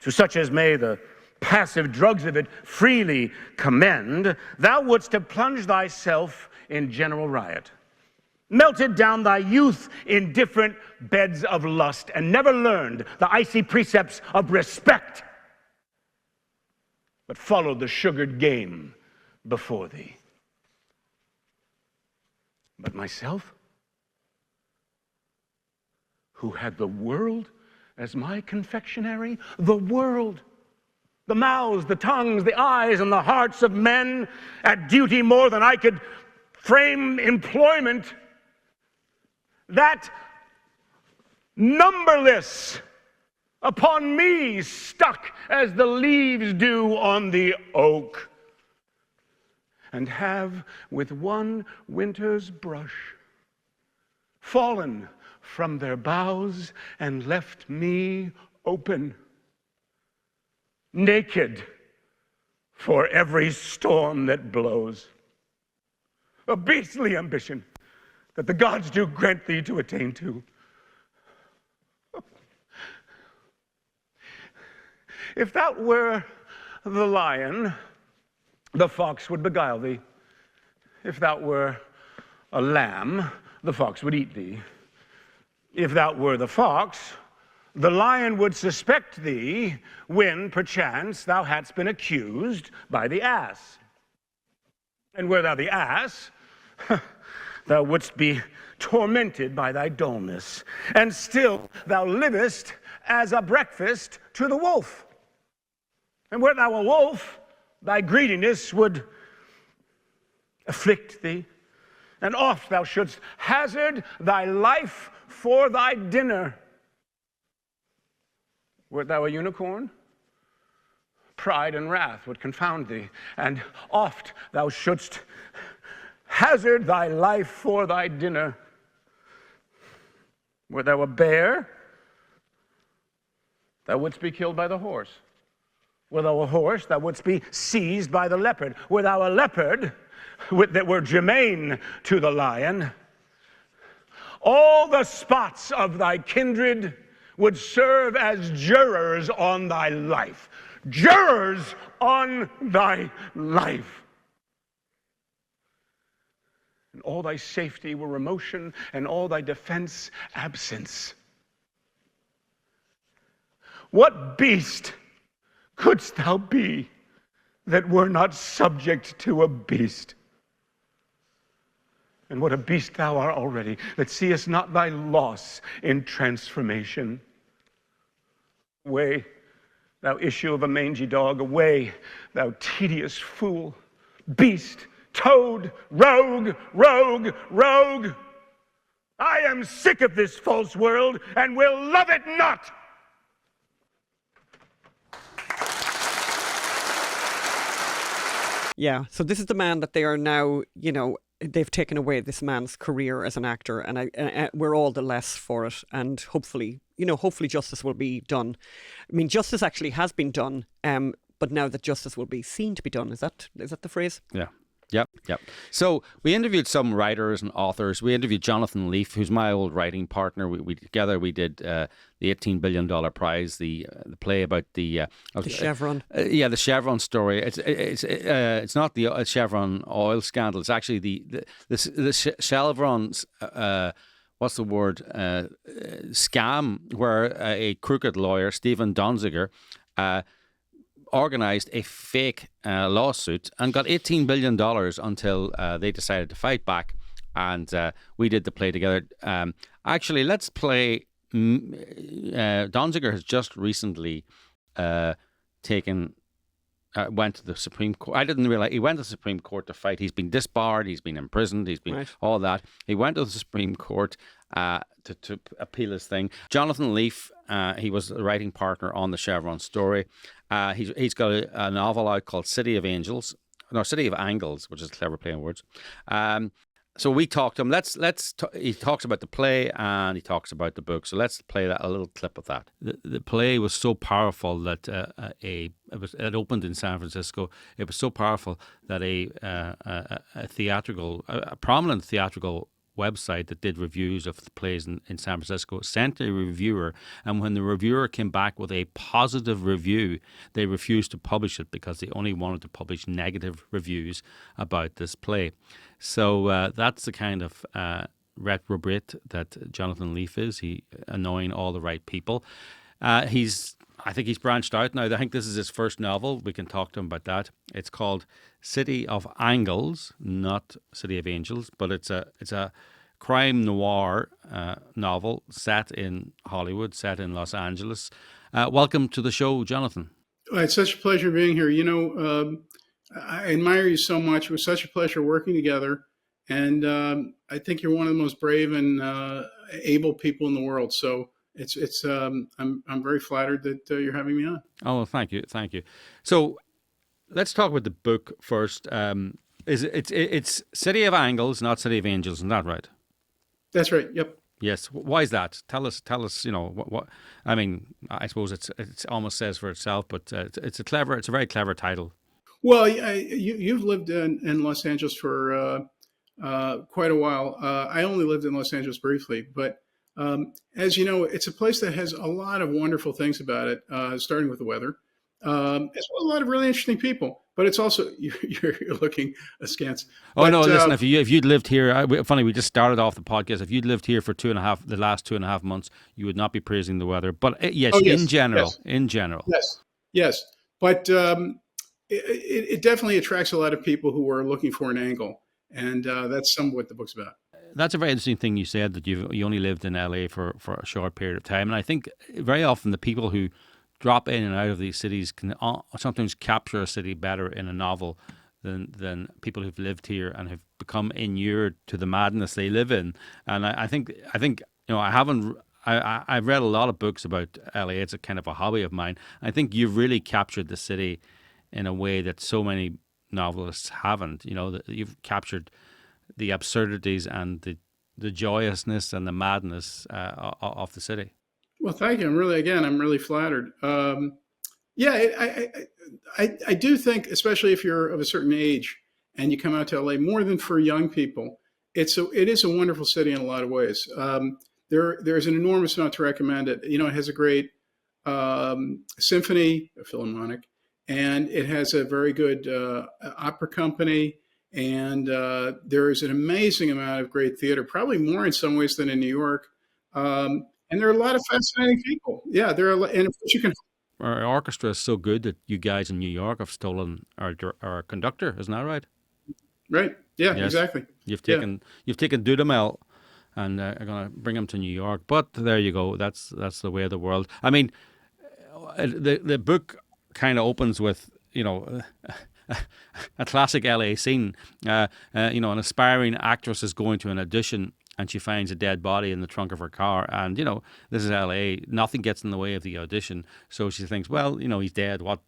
to such as may the passive drugs of it freely commend, thou wouldst have plunged thyself in general riot, melted down thy youth in different beds of lust, and never learned the icy precepts of respect, but followed the sugared game before thee. But myself, who had the world as my confectionery, the world, the mouths, the tongues, the eyes, and the hearts of men, at duty more than I could frame employment, that numberless upon me stuck as the leaves do on the oak, and have with one winter's brush fallen from their boughs and left me open, naked for every storm that blows. A beastly ambition that the gods do grant thee to attain to. If that were the lion, the fox would beguile thee. If thou were a lamb, the fox would eat thee. If thou were the fox, the lion would suspect thee when, perchance, thou hadst been accused by the ass. And were thou the ass, thou wouldst be tormented by thy dullness, and still thou livest as a breakfast to the wolf. And were thou a wolf, thy greediness would afflict thee, and oft thou shouldst hazard thy life for thy dinner. Wert thou a unicorn, pride and wrath would confound thee, and oft thou shouldst hazard thy life for thy dinner. Wert thou a bear, thou wouldst be killed by the horse. Were thou a horse, thou wouldst be seized by the leopard. Were thou a leopard that were germane to the lion, all the spots of thy kindred would serve as jurors on thy life. Jurors on thy life. And all thy safety were emotion, and all thy defense absence. What beast couldst thou be that were not subject to a beast? And what a beast thou art already, that seest not thy loss in transformation. Away, thou issue of a mangy dog, away, thou tedious fool, beast, toad, rogue, rogue, rogue. I am sick of this false world and will love it not. Yeah, so this is the man that they are now, you know, they've taken away this man's career as an actor, and we're all the less for it. And hopefully, you know, hopefully justice will be done. I mean, justice actually has been done, but now that justice will be seen to be done. Is that the phrase? Yeah. Yep. So we interviewed some writers and authors. We interviewed Jonathan Leaf, who's my old writing partner. We together we did the $18 billion prize, the play about the Chevron. The Chevron story. It's not the Chevron oil scandal. It's actually the Chevron's what's the word, scam, where a crooked lawyer, Stephen Donziger, organised a fake lawsuit and got $18 billion until they decided to fight back, and we did the play together. Actually, let's play. Donziger has just recently taken went to the Supreme Court. I didn't realize he went to the Supreme Court to fight. He's been disbarred, he's been imprisoned, he's been all that. He went to the Supreme Court to appeal his thing. Jonathan Leaf, he was the writing partner on the Chevron story. He's got a novel out called City of Angels. No, City of Angles, which is a clever play on words. So we talked to him. He talks about the play and he talks about the book. So let's play a little clip of that. The play was so powerful that it opened in San Francisco. It was so powerful that a prominent theatrical website that did reviews of the plays in San Francisco sent a reviewer, and when the reviewer came back with a positive review, they refused to publish it because they only wanted to publish negative reviews about this play. So that's the kind of reprobate that Jonathan Leaf is. He annoying all the right people. I think he's branched out now. I think this is his first novel. We can talk to him about that. It's called City of Angles, not City of Angels, but it's a crime noir novel set in Hollywood, set in Los Angeles. Welcome to the show, Jonathan. Well, it's such a pleasure being here. I admire you so much. It was such a pleasure working together. And I think you're one of the most brave and able people in the world. So I'm very flattered that you're having me on. Oh, well, thank you. So let's talk about the book first. It's City of Angles, not City of Angels, isn't that right? That's right. Yep. Yes. Why is that? Tell us. What I mean, I suppose it almost says for itself, but it's a very clever title. Well, you've lived in Los Angeles for quite a while. I only lived in Los Angeles briefly, but as you know, it's a place that has a lot of wonderful things about it, starting with the weather. As well, a lot of really interesting people, but it's also you're looking askance. Oh, no! Listen, if you'd lived here, funny, we just started off the podcast. If you'd lived here for the last 2.5 months, you would not be praising the weather. But yes, in general, yes. But it definitely attracts a lot of people who are looking for an angle, and that's some of what the book's about. That's a very interesting thing you said, that you only lived in LA for a short period of time, and I think very often the people who drop in and out of these cities can sometimes capture a city better in a novel than people who've lived here and have become inured to the madness they live in. And I think I've read a lot of books about LA. It's a kind of a hobby of mine. I think you've really captured the city in a way that so many novelists haven't. That you've captured the absurdities and the joyousness and the madness of the city. Well, thank you. I'm really flattered. I do think, especially if you're of a certain age and you come out to LA, more than for young people, it is a wonderful city in a lot of ways. There's an enormous amount to recommend it. It has a great symphony, a philharmonic, and it has a very good opera company. And there is an amazing amount of great theater, probably more in some ways than in New York. And there are a lot of fascinating people. Yeah, there are, and of course you can. Our orchestra is so good that you guys in New York have stolen our conductor. Isn't that right? Right. Yeah. Yes. Exactly. You've taken Dudamel, and are going to bring him to New York. But there you go. That's the way of the world. I mean, the book kind of opens with a classic LA scene. An aspiring actress is going to an audition, and she finds a dead body in the trunk of her car. And, this is LA. Nothing gets in the way of the audition. So she thinks, well, he's dead. What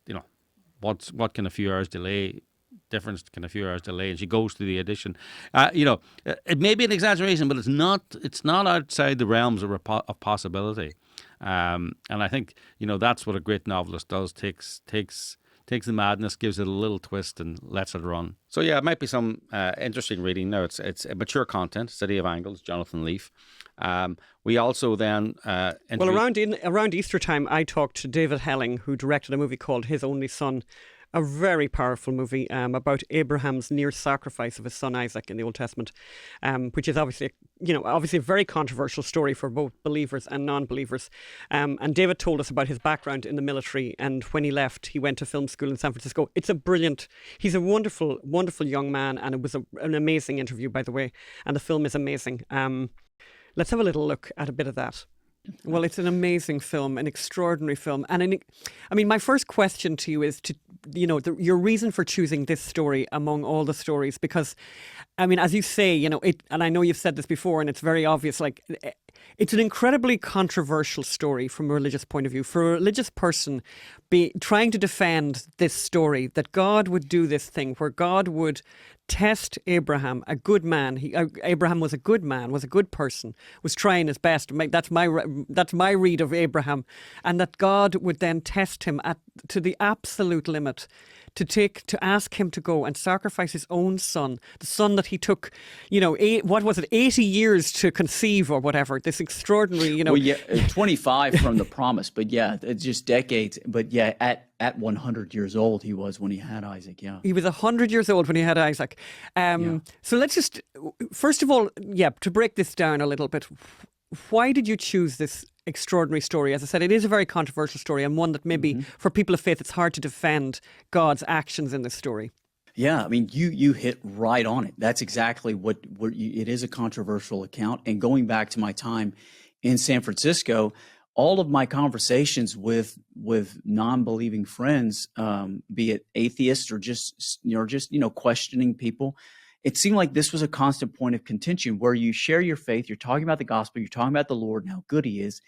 can a few hours delay? Difference can a few hours delay? And she goes to the audition. It may be an exaggeration, but it's not outside the realms of possibility. And I think, that's what a great novelist does. Takes the madness, gives it a little twist, and lets it run. So yeah, it might be some interesting reading. No, it's mature content. City of Angles, Jonathan Leaf. We also then around Easter time, I talked to David Helling, who directed a movie called His Only Son, a very powerful movie about Abraham's near sacrifice of his son Isaac in the Old Testament, which is obviously a very controversial story for both believers and non-believers. And David told us about his background in the military, and when he left, he went to film school in San Francisco. He's a wonderful, wonderful young man, and it was an amazing interview, by the way, and the film is amazing. Let's have a little look at a bit of that. Well, it's an amazing film, an extraordinary film. And I mean, my first question to you is your reason for choosing this story among all the stories, because, I mean, as you say, and I know you've said this before, and it's very obvious, like, it's an incredibly controversial story from a religious point of view. For a religious person, trying to defend this story, that God would do this thing where God would test Abraham, a good man. Abraham was a good man, was a good person, was trying his best. That's my read of Abraham, and that God would then test him to the absolute limit, to ask him to go and sacrifice his own son, the son that he took, 80 years to conceive or whatever. This extraordinary, Well, yeah, 25 from the promise, but yeah, it's just decades. But yeah, at 100 years old he was when he had Isaac. Yeah, he was 100 years old when he had Isaac. So let's just, first of all, to break this down a little bit. Why did you choose this extraordinary story? As I said, it is a very controversial story, and one that maybe for people of faith, it's hard to defend God's actions in this story. Yeah, I mean, you hit right on it. That's exactly what it is, a controversial account. And going back to my time in San Francisco, all of my conversations with non-believing friends, be it atheists or just questioning people, it seemed like this was a constant point of contention where you share your faith, you're talking about the gospel, you're talking about the Lord and how good he is.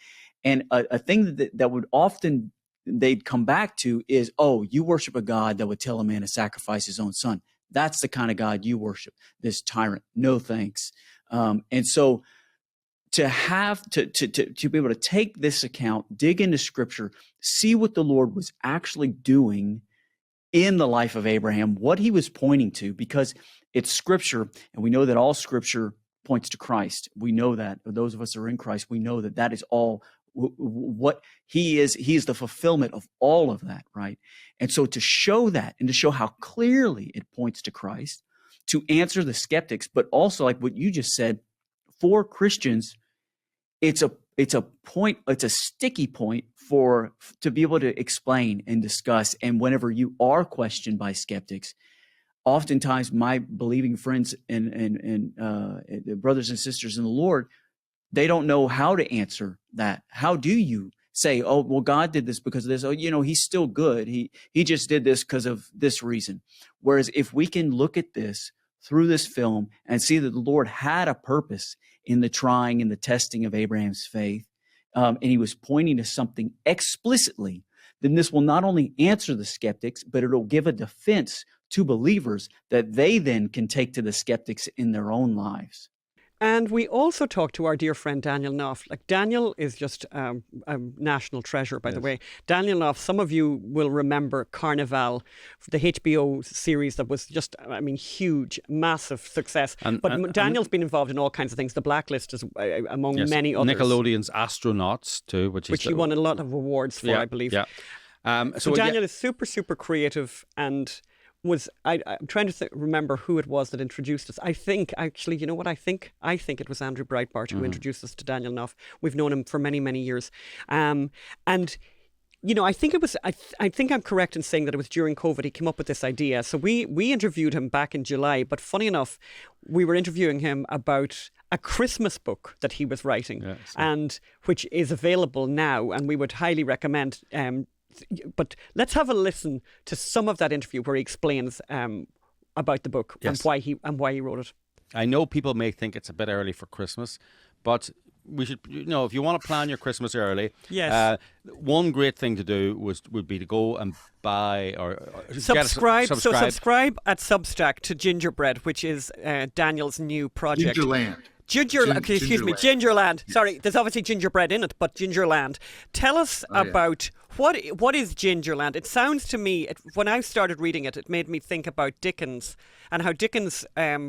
And a thing that would often they'd come back to is, oh, you worship a God that would tell a man to sacrifice his own son. That's the kind of God you worship, this tyrant. No thanks. And so to be able to take this account, dig into scripture, see what the Lord was actually doing in the life of Abraham, what he was pointing to, because it's scripture, and we know that all scripture points to Christ. We know that. Those of us who are in Christ, we know that is all what he is. He is the fulfillment of all of that, right? And so to show that and to show how clearly it points to Christ, to answer the skeptics, but also like what you just said, for Christians, it's a sticky point to be able to explain and discuss. And whenever you are questioned by skeptics, oftentimes my believing friends and brothers and sisters in the Lord, they don't know how to answer that. How do you say, oh, well, God did this because of this? Oh, he's still good. He just did this because of this reason. Whereas if we can look at this through this film and see that the Lord had a purpose in the trying and the testing of Abraham's faith, and he was pointing to something explicitly, then this will not only answer the skeptics, but it'll give a defense to believers that they then can take to the skeptics in their own lives. And we also talked to our dear friend Daniel Knopf. Like, Daniel is just a national treasure, by the way. Daniel Knopf, some of you will remember Carnival, the HBO series that was just, huge, massive success. But Daniel's been involved in all kinds of things. The Blacklist is among many others. Nickelodeon's Astronauts too, which he won a lot of awards for, I believe. Yeah. So Daniel is super, super creative, and I'm trying to remember who it was that introduced us. I think, actually, you know what I think? I think it was Andrew Breitbart who introduced us to Daniel Knopf. We've known him for many, many years. And, I think it was, I think I'm correct in saying that it was during COVID he came up with this idea. So we interviewed him back in July, but funny enough, we were interviewing him about a Christmas book that he was writing, and which is available now, and we would highly recommend. But let's have a listen to some of that interview where he explains about the book and why he wrote it. I know people may think it's a bit early for Christmas, but we should, if you want to plan your Christmas early, one great thing to do would be to go and buy or subscribe. So subscribe at Substack to Gingerbread, which is Daniel's new project. Gingerland. Sorry, there's obviously gingerbread in it, but Gingerland. Tell us about what is Gingerland. It sounds to me, when I started reading it, it made me think about Dickens and how Dickens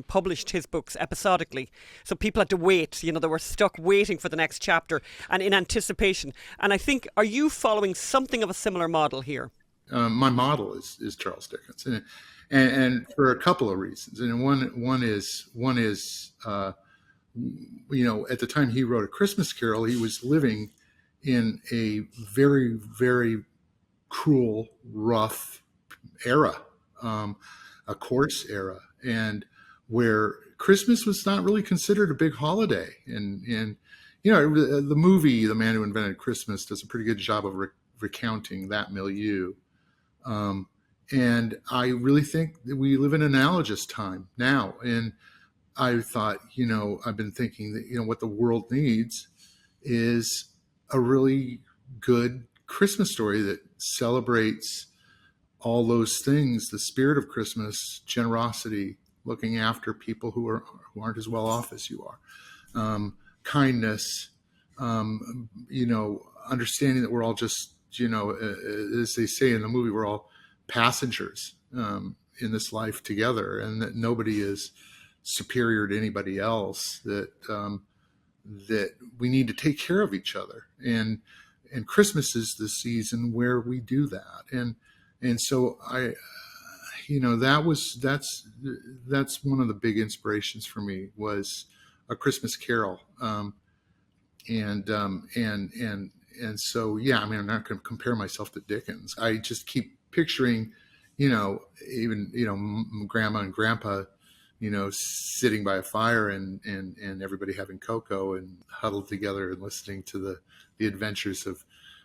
published his books episodically. So people had to wait. They were stuck waiting for the next chapter and in anticipation. And I think, are you following something of a similar model here? My model is Charles Dickens, and for a couple of reasons. And one is. At the time he wrote A Christmas Carol, he was living in a very, very cruel, rough era, a coarse era, and where Christmas was not really considered a big holiday. And the movie The Man Who Invented Christmas does a pretty good job of recounting that milieu. And I really think that we live in an analogous time now. And I thought, I've been thinking that, what the world needs is a really good Christmas story that celebrates all those things, the spirit of Christmas, generosity, looking after people who aren't as well off as you are, kindness, understanding that we're all just, as they say in the movie, we're all passengers in this life together, and that nobody is superior to anybody else, that we need to take care of each other. And Christmas is the season where we do that. And so that's one of the big inspirations for me, was A Christmas Carol. And so, yeah, I mean, I'm not going to compare myself to Dickens. I just keep picturing, even, grandma and grandpa, sitting by a fire and everybody having cocoa and huddled together and listening to the adventures of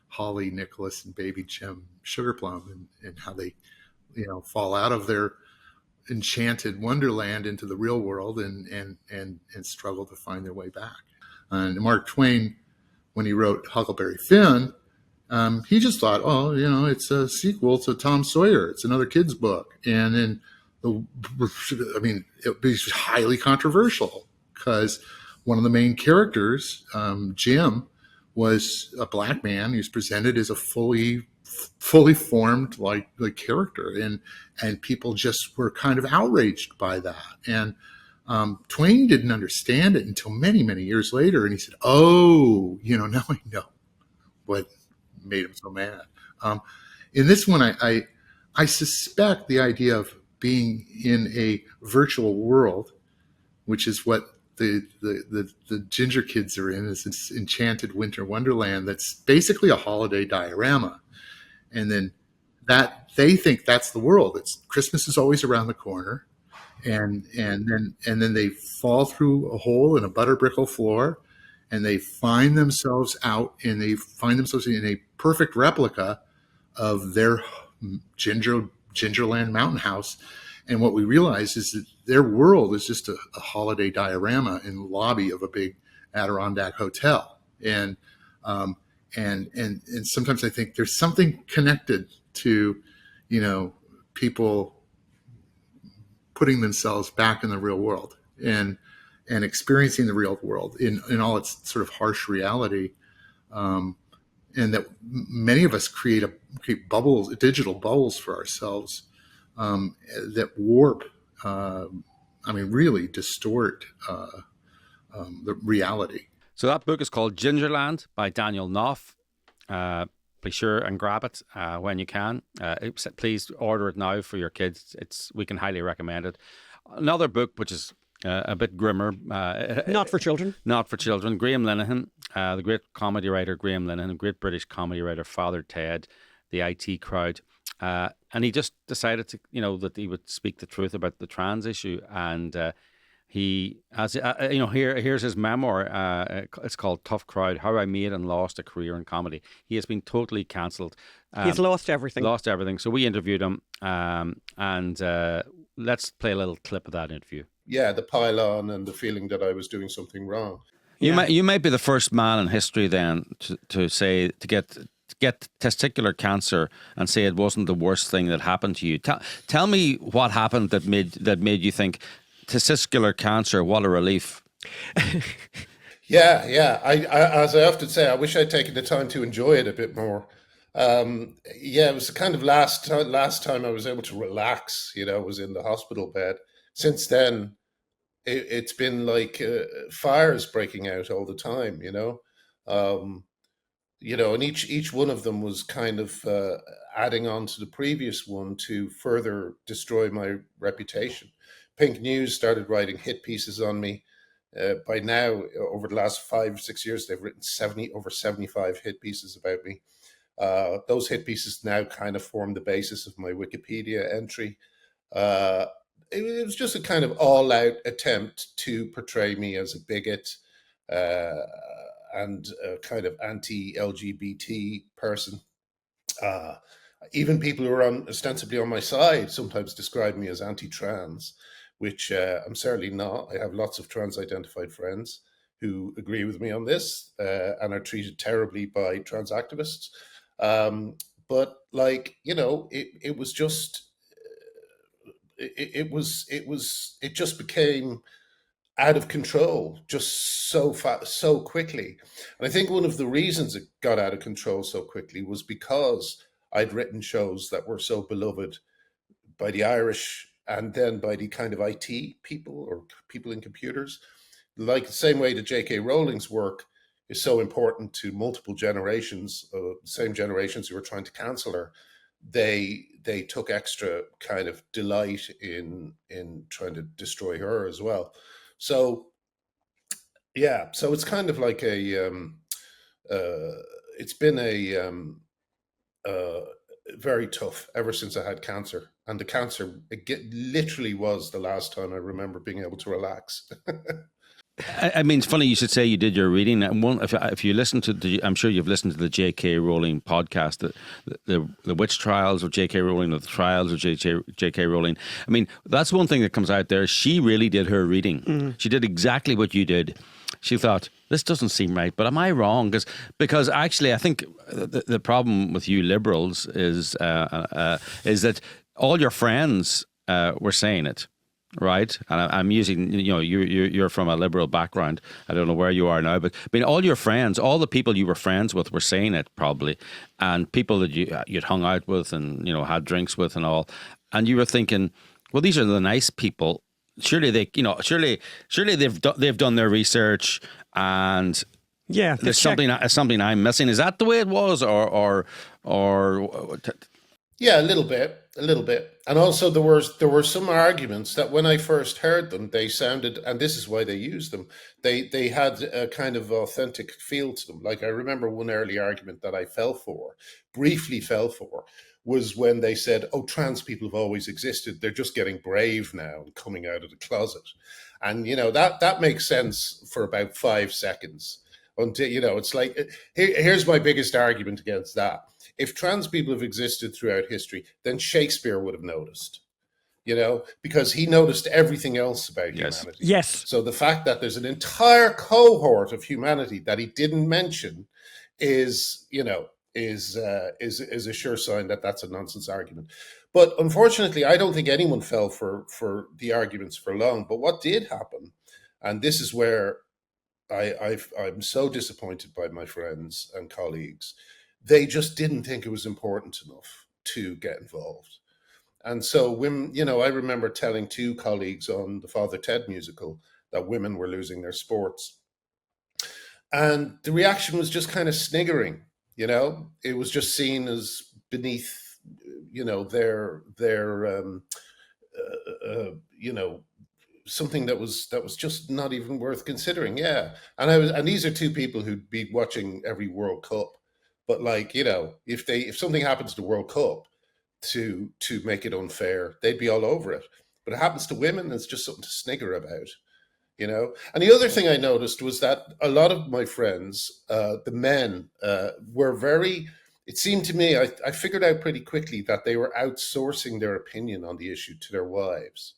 Holly, Nicholas, and baby Jim Sugarplum, and how they, fall out of their enchanted wonderland into the real world and struggle to find their way back. And Mark Twain, when he wrote Huckleberry Finn, he just thought, it's a sequel to Tom Sawyer. It's another kid's book. And then, it was highly controversial because one of the main characters, Jim, was a black man. He was presented as a fully formed like character, and people just were kind of outraged by that. And Twain didn't understand it until many, many years later. And he said, now I know what made him so mad. In this one, I suspect the idea of being in a virtual world, which is what the ginger kids are in, is this enchanted winter wonderland that's basically a holiday diorama. And then that they think that's the world. It's Christmas is always around the corner. And then they fall through a hole in a butterbrickle floor, and they find themselves out, and they find themselves in a perfect replica of their Gingerland mountain house. And what we realize is that their world is just a holiday diorama in the lobby of a big Adirondack hotel. And sometimes I think there's something connected to, people putting themselves back in the real world and experiencing the real world in all its sort of harsh reality. And that many of us create bubbles, digital bubbles for ourselves, that warp, really distort the reality. So that book is called Gingerland by Daniel Knopf. Be sure and grab it when you can. Please order it now for your kids. We can highly recommend it. Another book which is a bit grimmer. Not for children. Not for children. Graham Linehan, the great comedy writer Graham Linehan, great British comedy writer, Father Ted, the IT Crowd. And he just decided to, that he would speak the truth about the trans issue. And he, here's his memoir. It's called Tough Crowd: How I Made and Lost a Career in Comedy. He has been totally cancelled. He's lost everything. Lost everything. So we interviewed him, and let's play a little clip of that interview. Yeah, the pile-on and the feeling that I was doing something wrong. You might be the first man in history then to get testicular cancer and say it wasn't the worst thing that happened to you. Tell me what happened that made you think testicular cancer, what a relief. Yeah. I as I often say, I wish I'd taken the time to enjoy it a bit more. It was the kind of last time I was able to relax. Was in the hospital bed. Since then, it's been like fires breaking out all the time. And each one of them was kind of adding on to the previous one to further destroy my reputation. Pink News started writing hit pieces on me. By now, over the last 5 or 6 years, they've written over 75 hit pieces about me. Those hit pieces now kind of form the basis of my Wikipedia entry. It was just a kind of all-out attempt to portray me as a bigot and a kind of anti-LGBT person. Even people who are ostensibly on my side sometimes describe me as anti-trans, which I'm certainly not. I have lots of trans-identified friends who agree with me on this and are treated terribly by trans activists. But like, you know, it was just, it just became out of control just so fast, so quickly. And I think one of the reasons it got out of control so quickly was because I'd written shows that were so beloved by the Irish and then by the kind of IT people or people in computers. Like the same way that J.K. Rowling's work is so important to multiple generations, same generations who were trying to cancel her, they took extra kind of delight in trying to destroy her as well. So yeah, so it's kind of like it's been very tough ever since I had cancer, and the cancer literally was the last time I remember being able to relax. I mean, it's funny you should say you did your reading. If you listen to I'm sure you've listened to the J.K. Rowling podcast, the witch trials of J.K. Rowling, or the trials of J.K. Rowling. I mean, that's one thing that comes out there. She really did her reading. Mm-hmm. She did exactly what you did. She thought, this doesn't seem right, but am I wrong? Because actually, I think the problem with you liberals is that all your friends were saying it. Right, and I'm using, you know, you're from a liberal background. I don't know where you are now, but I mean, all your friends, all the people you were friends with were saying it probably, and people that you'd hung out with and, you know, had drinks with and all, and you were thinking, well, these are the nice people. Surely they, you know, surely they've done their research, and yeah, there's something I'm missing. Is that the way it was, or? Yeah, a little bit. And also there were some arguments that when I first heard them, they sounded, and this is why they used them, they had a kind of authentic feel to them. Like I remember one early argument that I briefly fell for, was when they said, oh, trans people have always existed. They're just getting brave now and coming out of the closet. And, you know, that makes sense for about 5 seconds. Until, you know, it's like, here's my biggest argument against that. If trans people have existed throughout history, then Shakespeare would have noticed, you know, because he noticed everything else about humanity. Yes. So the fact that there's an entire cohort of humanity that he didn't mention is, you know, is a sure sign that that's a nonsense argument. But unfortunately, I don't think anyone fell for the arguments for long. But what did happen, and this is where I'm so disappointed by my friends and colleagues, they just didn't think it was important enough to get involved. And so women, you know, I remember telling 2 colleagues on the Father Ted musical that women were losing their sports. And the reaction was just kind of sniggering, you know, it was just seen as beneath, you know, their you know, something that was just not even worth considering. Yeah. And these are 2 people who'd be watching every World Cup. But like, you know, if something happens to the World Cup to make it unfair, they'd be all over it. But it happens to women, and it's just something to snigger about, you know. And the other thing I noticed was that a lot of my friends, the men, were very. It seemed to me, I figured out pretty quickly that they were outsourcing their opinion on the issue to their wives,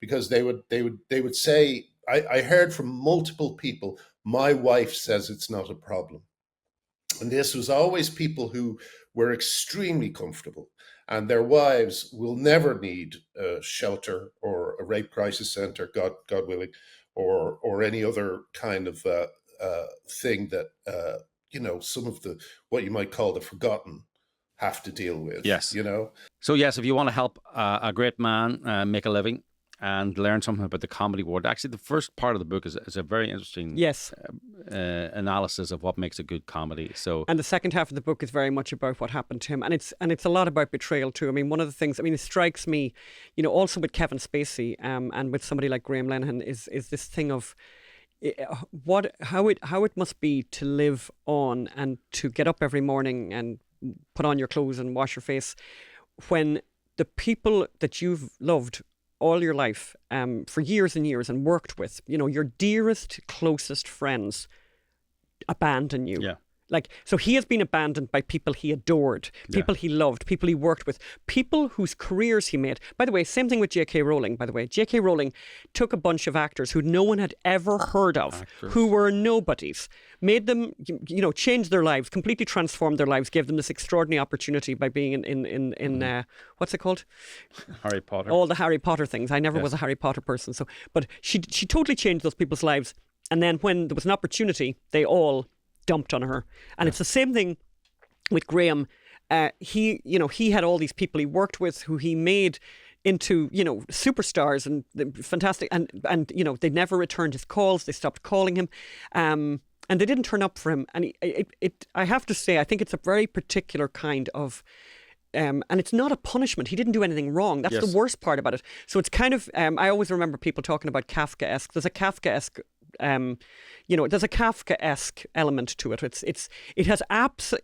because they would say, I heard from multiple people, my wife says it's not a problem. And this was always people who were extremely comfortable, and their wives will never need shelter or a rape crisis center, God willing, or any other kind of thing that, you know, some of the, what you might call the forgotten, have to deal with. Yes. You know? So yes, if you want to help a great man make a living and learn something about the comedy world. Actually, the first part of the book is a very interesting analysis of what makes a good comedy. So, and the second half of the book is very much about what happened to him, and it's a lot about betrayal too. I mean, one of the things, I mean, it strikes me, you know, also with Kevin Spacey, and with somebody like Graham Linehan, is this thing of how it must be to live on and to get up every morning and put on your clothes and wash your face when the people that you've loved all your life, for years and years, and worked with, you know, your dearest, closest friends abandon you. Yeah. Like, so he has been abandoned by people he adored, people he loved, people he worked with, people whose careers he made. By the way, same thing with J.K. Rowling, by the way. J.K. Rowling took a bunch of actors who no one had ever heard of, who were nobodies, made them, change their lives, completely transformed their lives, gave them this extraordinary opportunity by being in what's it called? Harry Potter. All the Harry Potter things. I never was a Harry Potter person. But she totally changed those people's lives. And then when there was an opportunity, they all dumped on her. And it's the same thing with Graham. He had all these people he worked with who he made into, superstars and fantastic. And they never returned his calls. They stopped calling him. And they didn't turn up for him. And I have to say, I think it's a very particular kind of, and it's not a punishment. He didn't do anything wrong. That's the worst part about it. So it's kind of, I always remember people talking about Kafkaesque. There's a Kafkaesque there's a Kafkaesque element to it. It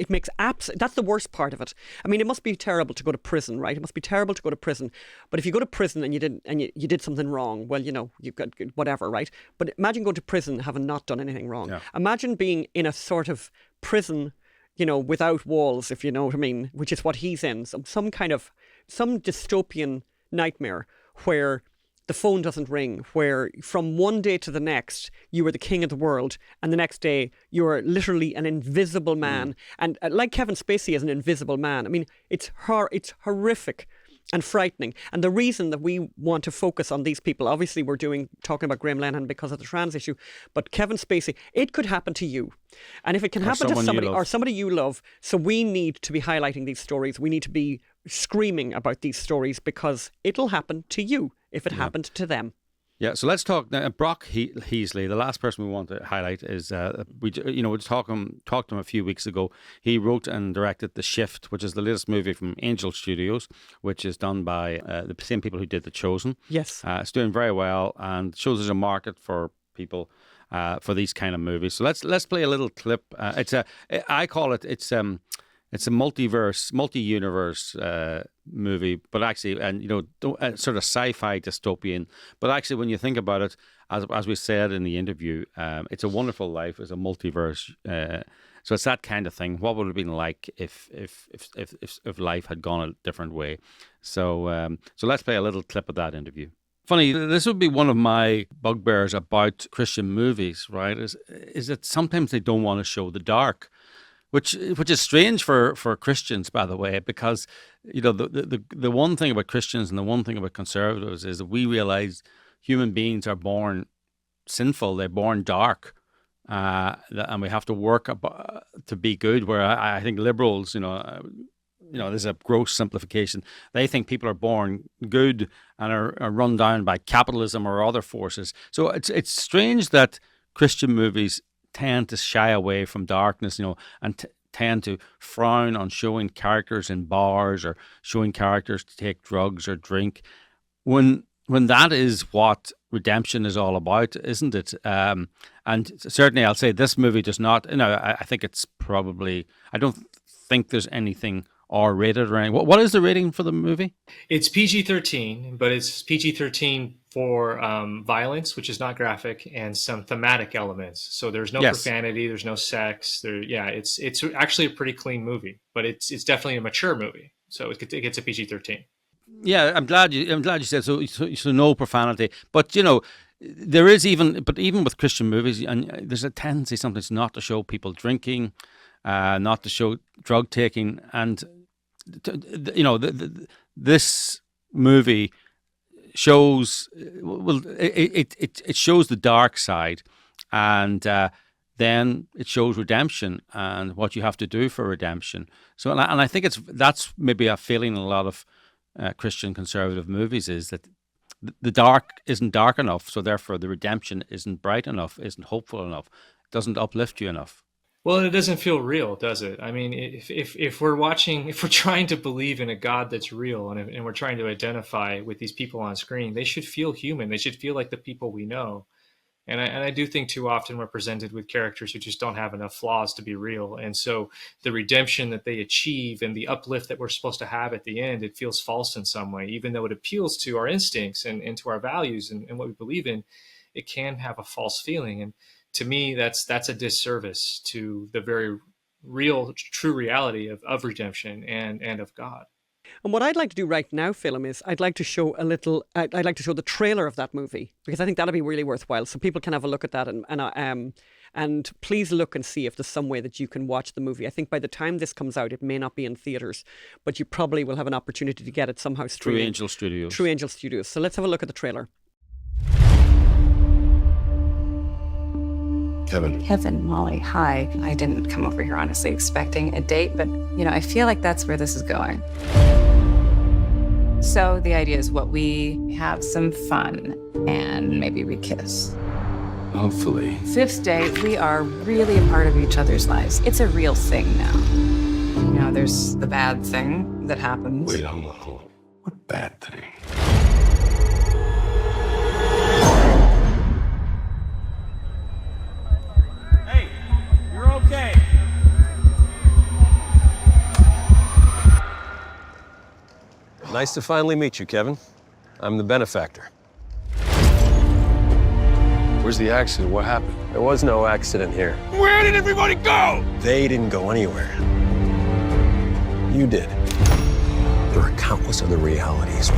makes that's the worst part of it. I mean, it must be terrible to go to prison, right? It must be terrible to go to prison. But if you go to prison and you did something wrong, well, you've got whatever, right? But imagine going to prison having not done anything wrong. Yeah. Imagine being in a sort of prison, without walls, if you know what I mean, which is what he's in. Some dystopian nightmare where the phone doesn't ring, where from one day to the next, you are the king of the world, and the next day, you are literally an invisible man. And like Kevin Spacey is an invisible man. I mean, it's horrific and frightening. And the reason that we want to focus on these people, obviously we're talking about Graham Lennon because of the trans issue, but Kevin Spacey, it could happen to you. And if it can happen to somebody or somebody you love, so we need to be highlighting these stories. We need to be screaming about these stories because it'll happen to you if it happened to them. Yeah, so let's talk now. Brock Heasley, the last person we want to highlight is we talked to him a few weeks ago. He wrote and directed The Shift, which is the latest movie from Angel Studios, which is done by the same people who did The Chosen. Yes, it's doing very well and shows there's a market for people for these kind of movies. So let's play a little clip. I call it it's a multi-universe movie, but actually, sort of sci-fi dystopian. But actually, when you think about it, as we said in the interview, it's a wonderful life. It's a multiverse. So it's that kind of thing. What would it have been like if life had gone a different way? So let's play a little clip of that interview. Funny, this would be one of my bugbears about Christian movies, right? Is that sometimes they don't want to show the dark. Which is strange for Christians, by the way, because the one thing about Christians and the one thing about conservatives is that we realize human beings are born sinful, they're born dark, and we have to work to be good. Where I think liberals, there's a gross simplification. They think people are born good and are run down by capitalism or other forces. So it's strange that Christian movies tend to shy away from darkness, and tend to frown on showing characters in bars or showing characters to take drugs or drink, when that is what redemption is all about, isn't it? And certainly, I'll say this movie does not. I think it's probably. I don't think there's anything R-rated or anything. What is the rating for the movie? It's PG-13, but it's PG-13 for violence, which is not graphic, and some thematic elements. So there's no profanity, there's no sex. It's actually a pretty clean movie, but it's definitely a mature movie. So it gets a PG-13. Yeah, I'm glad you said so no profanity, but there is even with Christian movies, and there's a tendency sometimes not to show people drinking, not to show drug taking, and this movie shows it shows the dark side, and then it shows redemption and what you have to do for redemption. So, and I think that's maybe a feeling in a lot of Christian conservative movies, is that the dark isn't dark enough, so therefore the redemption isn't bright enough, isn't hopeful enough, doesn't uplift you enough. Well, it doesn't feel real, does it? I mean, if we're trying to believe in a God that's real, and we're trying to identify with these people on screen, they should feel human. They should feel like the people we know. And I do think too often we're presented with characters who just don't have enough flaws to be real. And so the redemption that they achieve and the uplift that we're supposed to have at the end, it feels false in some way, even though it appeals to our instincts and to our values and what we believe in. It can have a false feeling. And to me, that's a disservice to the very real, true reality of redemption and of God. And what I'd like to do right now, Philip, is I'd like to show I'd like to show the trailer of that movie, because I think that'll be really worthwhile, so people can have a look at that and please look and see if there's some way that you can watch the movie. I think by the time this comes out, it may not be in theaters, but you probably will have an opportunity to get it somehow through Angel Studios. Through Angel Studios. So let's have a look at the trailer. Kevin, Molly, hi. I didn't come over here honestly expecting a date, but I feel like that's where this is going. So the idea is what we have some fun and maybe we kiss. Hopefully. 5th date, we are really a part of each other's lives. It's a real thing now. There's the bad thing that happens. Wait a little. What bad thing? Hey, you're okay. Nice to finally meet you, Kevin. I'm the benefactor. Where's the accident? What happened? There was no accident here. Where did everybody go? They didn't go anywhere. You did. There are countless other realities.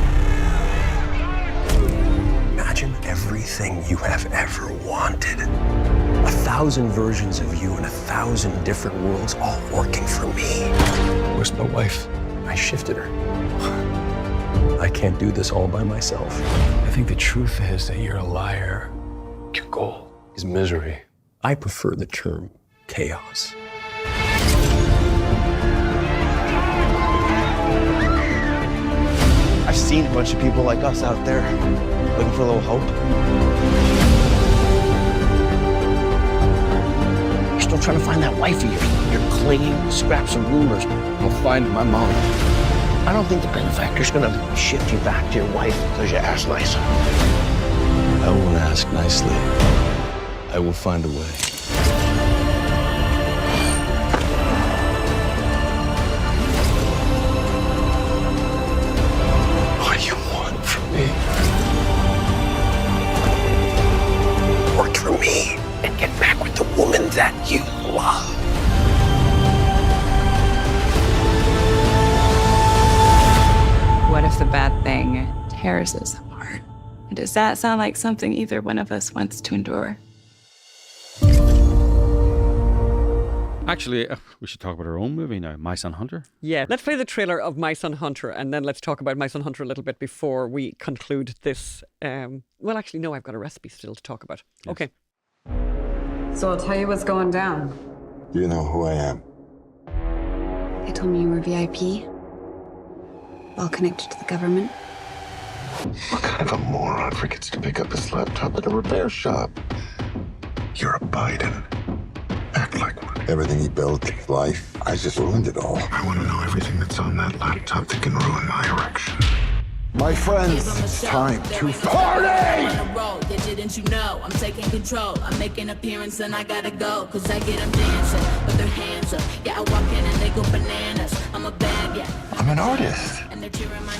Imagine everything you have ever wanted. 1,000 versions of you in 1,000 different worlds, all working for me. Where's my wife? I shifted her. I can't do this all by myself. I think the truth is that you're a liar. Your goal is misery. I prefer the term chaos. I've seen a bunch of people like us out there looking for a little hope. You're still trying to find that wife of yours. You're clinging to scraps of rumors. I'll find my mom. I don't think the benefactor's gonna shift you back to your wife because you asked nice. I won't ask nicely. I will find a way. What do you want from me? Work for me and get back with the woman that you love. What if the bad thing tears us apart? Does that sound like something either one of us wants to endure? Actually, we should talk about our own movie now, My Son Hunter. Yeah, let's play the trailer of My Son Hunter, and then let's talk about My Son Hunter a little bit before we conclude this. Well, actually, no, I've got a recipe still to talk about. Yes. Okay. So I'll tell you what's going down. You know who I am. They told me you were VIP. Well connected to the government. What kind of a moron forgets to pick up his laptop at a repair shop? You're a Biden. Act like one. Everything he built, his life, I just ruined it all. I want to know everything that's on that laptop that can ruin my erection. My friends, it's time to party! Didn't you know I'm taking control? I'm making appearance and I gotta go. Cause I get them dancing with their hands up. Yeah, I walk in and they go bananas. I'm a bad, yeah. I'm an artist.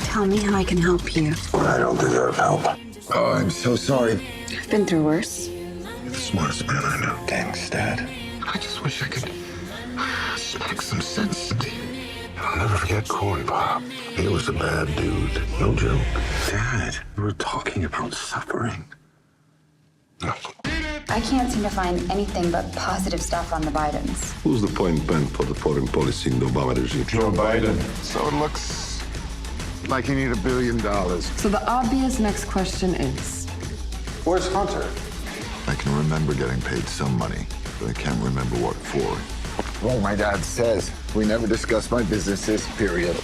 Tell me how I can help you. I don't deserve help. Oh, I'm so sorry. I've been through worse. You're the smartest man I know. Thanks, Dad. I just wish I could speak some sense into you. I'll never forget Corn Pop. He was a bad dude. No joke. Dad, we were talking about suffering. I can't seem to find anything but positive stuff on the Bidens. Who's the point man for the foreign policy in the Obama regime? Joe Biden. So it looks like you need $1 billion. So the obvious next question is, Where's Hunter? I can remember getting paid some money, but I can't remember what for. Well, my dad says we never discuss my businesses, period.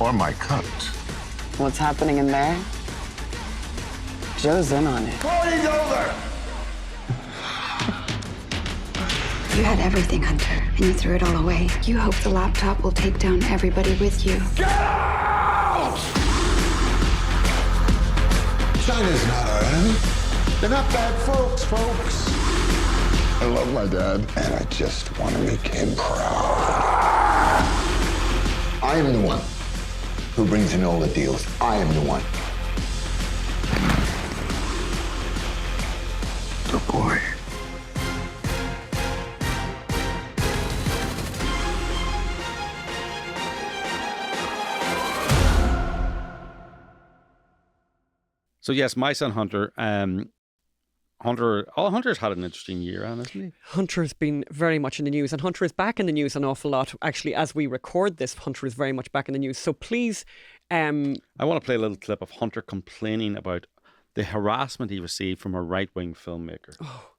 Or my cut. what's happening in there? Joe's in on it. Party's over! You had everything, Hunter, and you threw it all away. You hope the laptop will take down everybody with you. Get out! China's not our enemy. They're not bad folks. I love my dad, and I just want to make him proud. I am the one who brings in all the deals. I am the one. Good boy. So yes, my son Hunter. Hunter's had an interesting year, hasn't he? Hunter's been very much in the news, and Hunter is back in the news an awful lot. Actually, as we record this, Hunter is very much back in the news. So please... I want to play a little clip of Hunter complaining about the harassment he received from a right-wing filmmaker. Oh.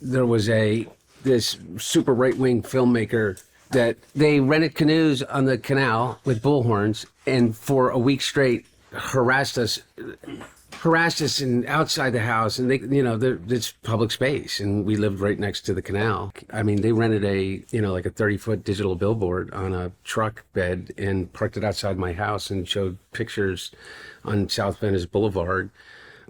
There was this super right-wing filmmaker that they rented canoes on the canal with bullhorns, and for a week straight harassed us and outside the house, and it's public space, and we lived right next to the canal. I mean, they rented like a 30-foot digital billboard on a truck bed and parked it outside my house and showed pictures on South Venice Boulevard,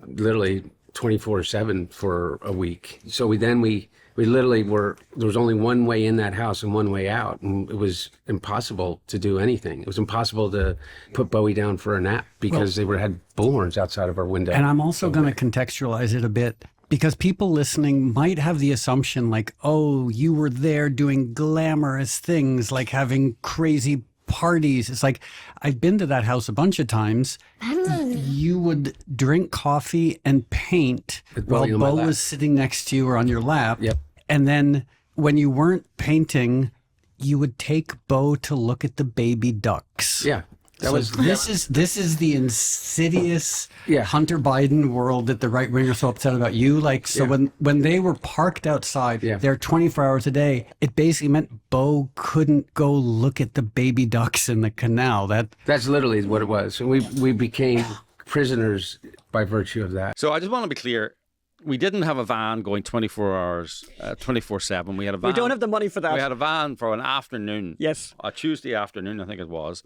literally 24/7 for a week. So we literally there was only one way in that house and one way out, and it was impossible to do anything. It was impossible to put Bowie down for a nap because they had bullhorns outside of our window. And I'm also going to contextualize it a bit, because people listening might have the assumption like, oh, you were there doing glamorous things like having crazy parties. It's like, I've been to that house a bunch of times. You would drink coffee and paint while Bo was sitting next to you or on your lap. Yep. And then when you weren't painting, you would take Bo to look at the baby ducks. Yeah. This is the insidious Hunter Biden world that the right wing are so upset about. When they were parked outside there 24 hours a day, it basically meant Bo couldn't go look at the baby ducks in the canal. That's literally what it was. And we became prisoners by virtue of that. So I just want to be clear. We didn't have a van going 24 hours, 24/7. We had a van. We don't have the money for that. We had a van for an afternoon. Yes. A Tuesday afternoon, I think it was.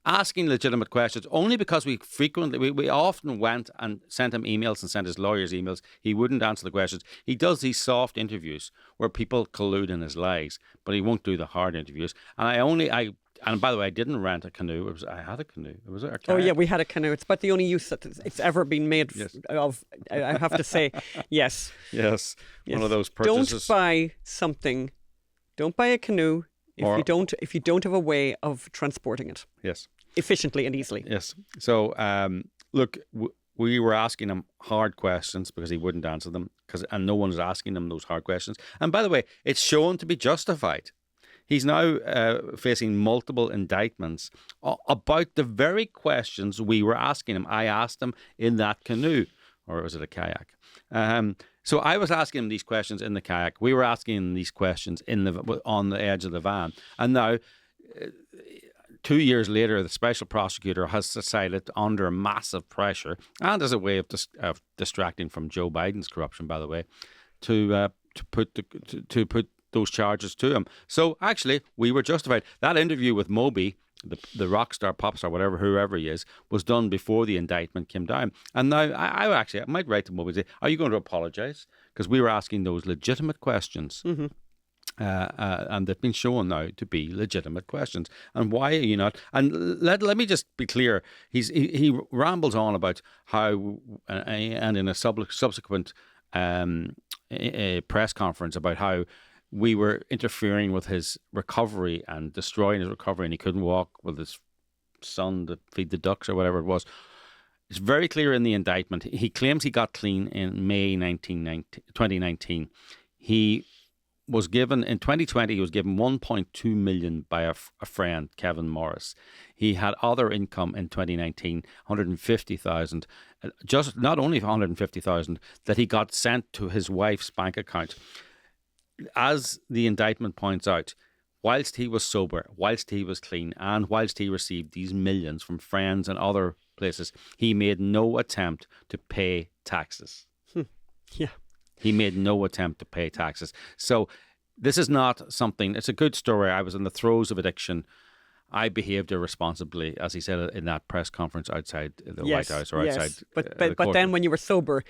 Asking legitimate questions, only because we often went and sent him emails and sent his lawyers emails. He wouldn't answer the questions. He does these soft interviews where people collude in his lies, but he won't do the hard interviews. And by the way, I didn't rent a canoe. I had a canoe. It was our kayak. Oh yeah, we had a canoe. It's about the only use that it's ever been made of. I have to say, yes. Yes. One of those purchases. Don't buy something. Don't buy a canoe if you don't have a way of transporting it. Yes. Efficiently and easily. Yes. So, look, we were asking him hard questions because he wouldn't answer them, and no one's asking him those hard questions. And by the way, it's shown to be justified. He's now facing multiple indictments about the very questions we were asking him. I asked him in that canoe, or was it a kayak? So I was asking him these questions in the kayak. We were asking him these questions on the edge of the van. And now, 2 years later, the special prosecutor has decided, under massive pressure, and as a way of distracting from Joe Biden's corruption, by the way, to put those charges to him. So actually, we were justified. That interview with Moby, the rock star, pop star, whoever he is, was done before the indictment came down. And now I might write to Moby and say, are you going to apologise? Because we were asking those legitimate questions. Mm-hmm. And they've been shown now to be legitimate questions. And why are you not? And let me just be clear. He rambles on about how, and in a subsequent a press conference, about how we were interfering with his recovery and destroying his recovery, and he couldn't walk with his son to feed the ducks or whatever it was. It's very clear in the indictment. He claims he got clean in May 2019. He was given, in 2020, he was given 1.2 million by a friend, Kevin Morris. He had other income in 2019, 150,000, just not only 150,000, that he got sent to his wife's bank account. As the indictment points out, whilst he was sober, whilst he was clean, and whilst he received these millions from friends and other places, he made no attempt to pay taxes. Yeah. He made no attempt to pay taxes. So this is not something, it's a good story. I was in the throes of addiction. I behaved irresponsibly, as he said in that press conference outside the White House or outside. But then when you were sober,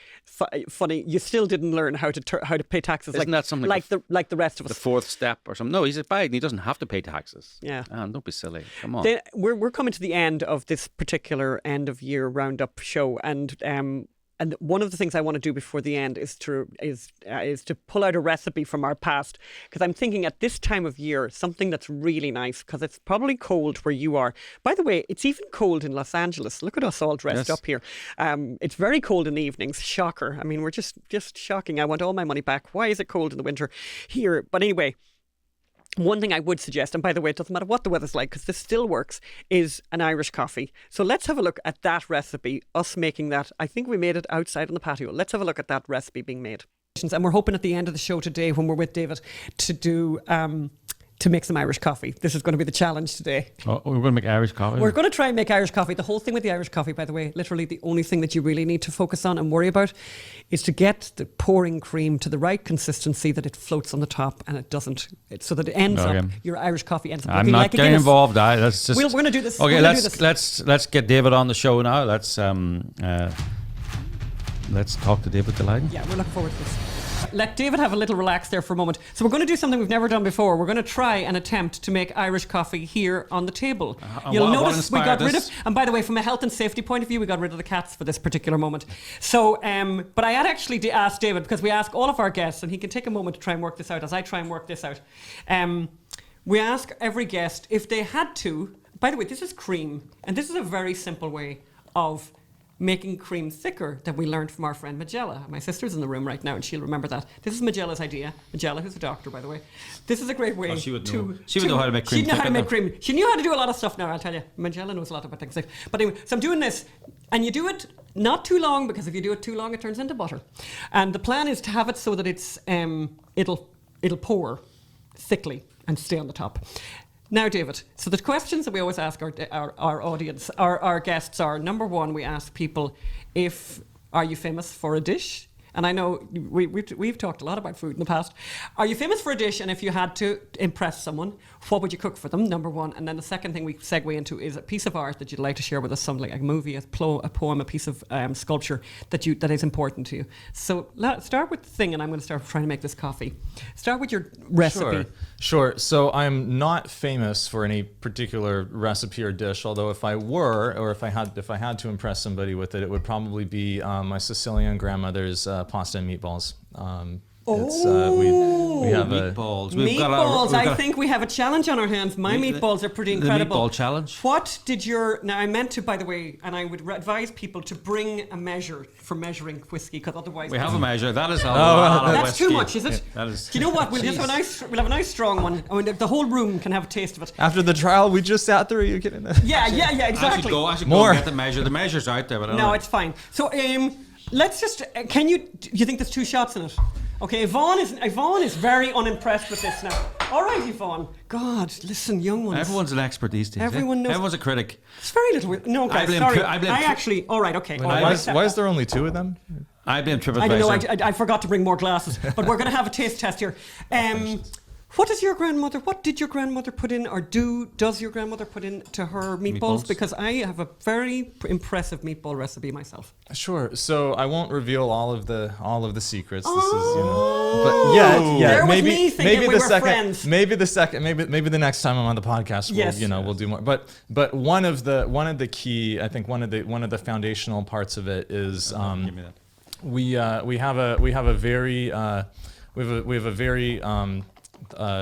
funny, you still didn't learn how to pay taxes. Isn't that something like the rest of us? The fourth step or something? No, he's at Biden. He doesn't have to pay taxes. Yeah. Don't be silly. Come on. We're coming to the end of this particular end of year roundup show, and And one of the things I want to do before the end is to pull out a recipe from our past, because I'm thinking at this time of year, something that's really nice, because it's probably cold where you are. By the way, it's even cold in Los Angeles. Look at us all dressed up here. It's very cold in the evenings. Shocker. I mean, we're just shocking. I want all my money back. Why is it cold in the winter here? But anyway, one thing I would suggest, and by the way, it doesn't matter what the weather's like because this still works, is an Irish coffee. So let's have a look at that recipe, us making that. I think we made it outside on the patio. Let's have a look at that recipe being made. And we're hoping at the end of the show today, when we're with David, to do to make some Irish coffee. This is going to be the challenge today. Oh, we're going to make Irish coffee? We're going to try and make Irish coffee. The whole thing with the Irish coffee, by the way, literally the only thing that you really need to focus on and worry about is to get the pouring cream to the right consistency that it floats on the top and it doesn't, so that it ends up, your Irish coffee ends up I'm looking not like a getting Guinness. involved. That's just, we're going to do this. Okay, let's get David on the show now. Let's talk to David Delighten. Yeah, we're looking forward to this. Let David have a little relax there for a moment. So we're going to do something we've never done before. We're going to try and attempt to make Irish coffee here on the table. You'll notice we got rid of, and by the way, from a health and safety point of view, we got rid of the cats for this particular moment. So, but I had actually asked David, because we ask all of our guests, and he can take a moment to try and work this out as I try and work this out. We ask every guest if they had to, by the way, this is cream, and this is a very simple way of making cream thicker that we learned from our friend Magella. My sister's in the room right now and she'll remember that. This is Magella's idea. Magella, who's a doctor, by the way. This is a great way she would know how to make cream. She'd know how to make cream. She knew how to do a lot of stuff now, I'll tell you. Magella knows a lot about things. But anyway, so I'm doing this, and you do it not too long, because if you do it too long, it turns into butter. And the plan is to have it so that it's it'll pour thickly and stay on the top. Now, David, so the questions that we always ask our audience, our guests are, number one, we ask people are you famous for a dish? And I know we've talked a lot about food in the past. Are you famous for a dish? And if you had to impress someone, what would you cook for them? Number one. And then the second thing we segue into is a piece of art that you'd like to share with us, something like a movie, a poem, a piece of sculpture that is important to you. So start with the thing, and I'm going to start trying to make this coffee. Start with your recipe. Sure. So I'm not famous for any particular recipe or dish, although if I were, or if I had to impress somebody with it, it would probably be my Sicilian grandmother's pasta and meatballs. We have meatballs. I think we have a challenge on our hands. My meatballs are pretty incredible. The meatball challenge. What did now I meant to, by the way, and I would advise people to bring a measure for measuring whiskey, because otherwise we have a measure. That is that's too much, is it? Yeah, that is. Do you know what? We'll have a nice strong one. I mean, the whole room can have a taste of it. After the trial we just sat through, you kidding? Yeah, exactly. I should go and get the measure. The measure's out there, but I don't know. It's fine. So let's just. Do you think there's 2 shots in it? Okay, Yvonne is very unimpressed with this now. All right, Yvonne. God, listen, young ones. Everyone's an expert these days. Everyone knows. Everyone's a critic. It's very little. No, guys, sorry. All right, okay. Why is there only 2 of them? I blame TripAdvisor. I don't know. I forgot to bring more glasses, but we're going to have a taste test here. What did your grandmother put in, or does your grandmother put in to her meatballs? Because I have a very impressive meatball recipe myself. Sure. So I won't reveal all of the secrets. This is, but maybe the next time I'm on the podcast, we'll do more. But one of the key, I think one of the foundational parts of it is we have a very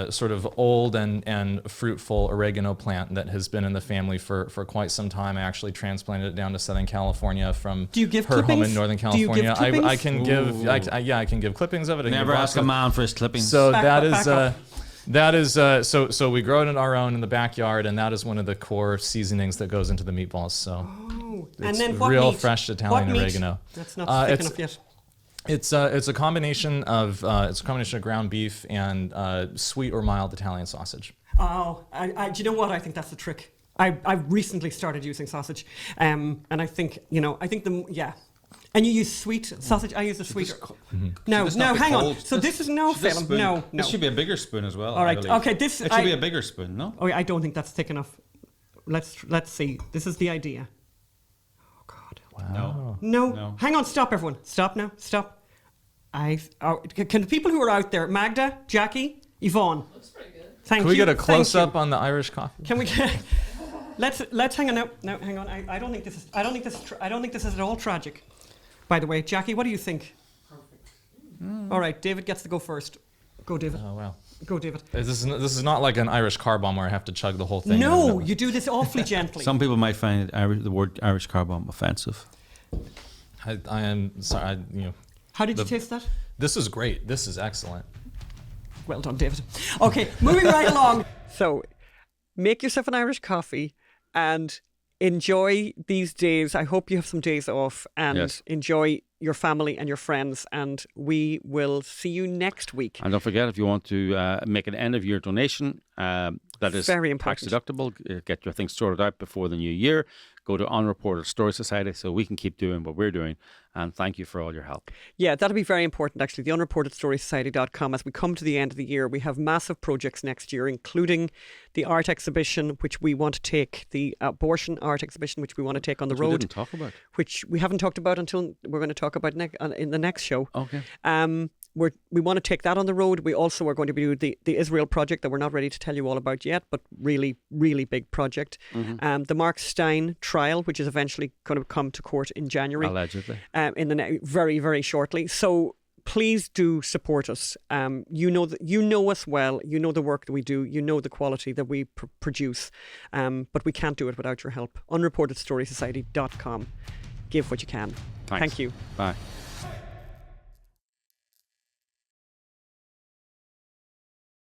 sort of old and fruitful oregano plant that has been in the family for quite some time. I actually transplanted it down to Southern California from her home in Northern California. I can give clippings of it. Never ask a man for his clippings. So so we grow it on our own in the backyard, and that is one of the core seasonings that goes into the meatballs. So it's and then what real meat? fresh Italian oregano. That's not thick enough yet. It's a combination of ground beef and sweet or mild Italian sausage. Oh, do you know what? I think that's the trick. I've recently started using sausage, and I think And you use sweet sausage. I use a sweeter. No, hang on. So this is no film. No. This should be a bigger spoon as well. All right. Okay. It should be a bigger spoon. No. Oh, I don't think that's thick enough. Let's see. This is the idea. Wow. No. Hang on. Stop, everyone. Stop now. Stop. Can the people who are out there, Magda, Jackie, Yvonne. Looks pretty good. Thank you. Can we get a close up on the Irish coffee? Can we get? Let's hang on. No, hang on. I don't think this is at all tragic. by the way. Jackie, what do you think? Perfect. All right, David gets to go first. Go, David. Oh, wow. Go, David. This is not like an Irish car bomb where I have to chug the whole thing. No, you do this awfully gently. Some people might find the word Irish car bomb offensive. I am sorry. How did you taste that? This is great. This is excellent. Well done, David. Okay, moving right along. So, make yourself an Irish coffee and enjoy these days. I hope you have some days off and enjoy your family and your friends, and we will see you next week. And don't forget, if you want to make an end of year donation, that is very important, tax deductible, get your things sorted out before the new year, go to Unreported Story Society so we can keep doing what we're doing. And thank you for all your help. Yeah, that'll be very important, actually. The unreportedstorysociety.com. As we come to the end of the year, we have massive projects next year, including the art exhibition, which we want to take, the abortion art exhibition, which we want to take on the road. We didn't talk about. Which we haven't talked about until we're going to talk about in the next show. Okay. We want to take that on the road. We also are going to be doing the Israel project that we're not ready to tell you all about yet, but really, really big project. Mm-hmm. The Mark Steyn trial, which is eventually going to come to court in January. Allegedly. Very, very shortly. So please do support us. You know us well. You know the work that we do. You know the quality that we produce. But we can't do it without your help. Unreportedstorysociety.com. Give what you can. Thanks. Thank you. Bye.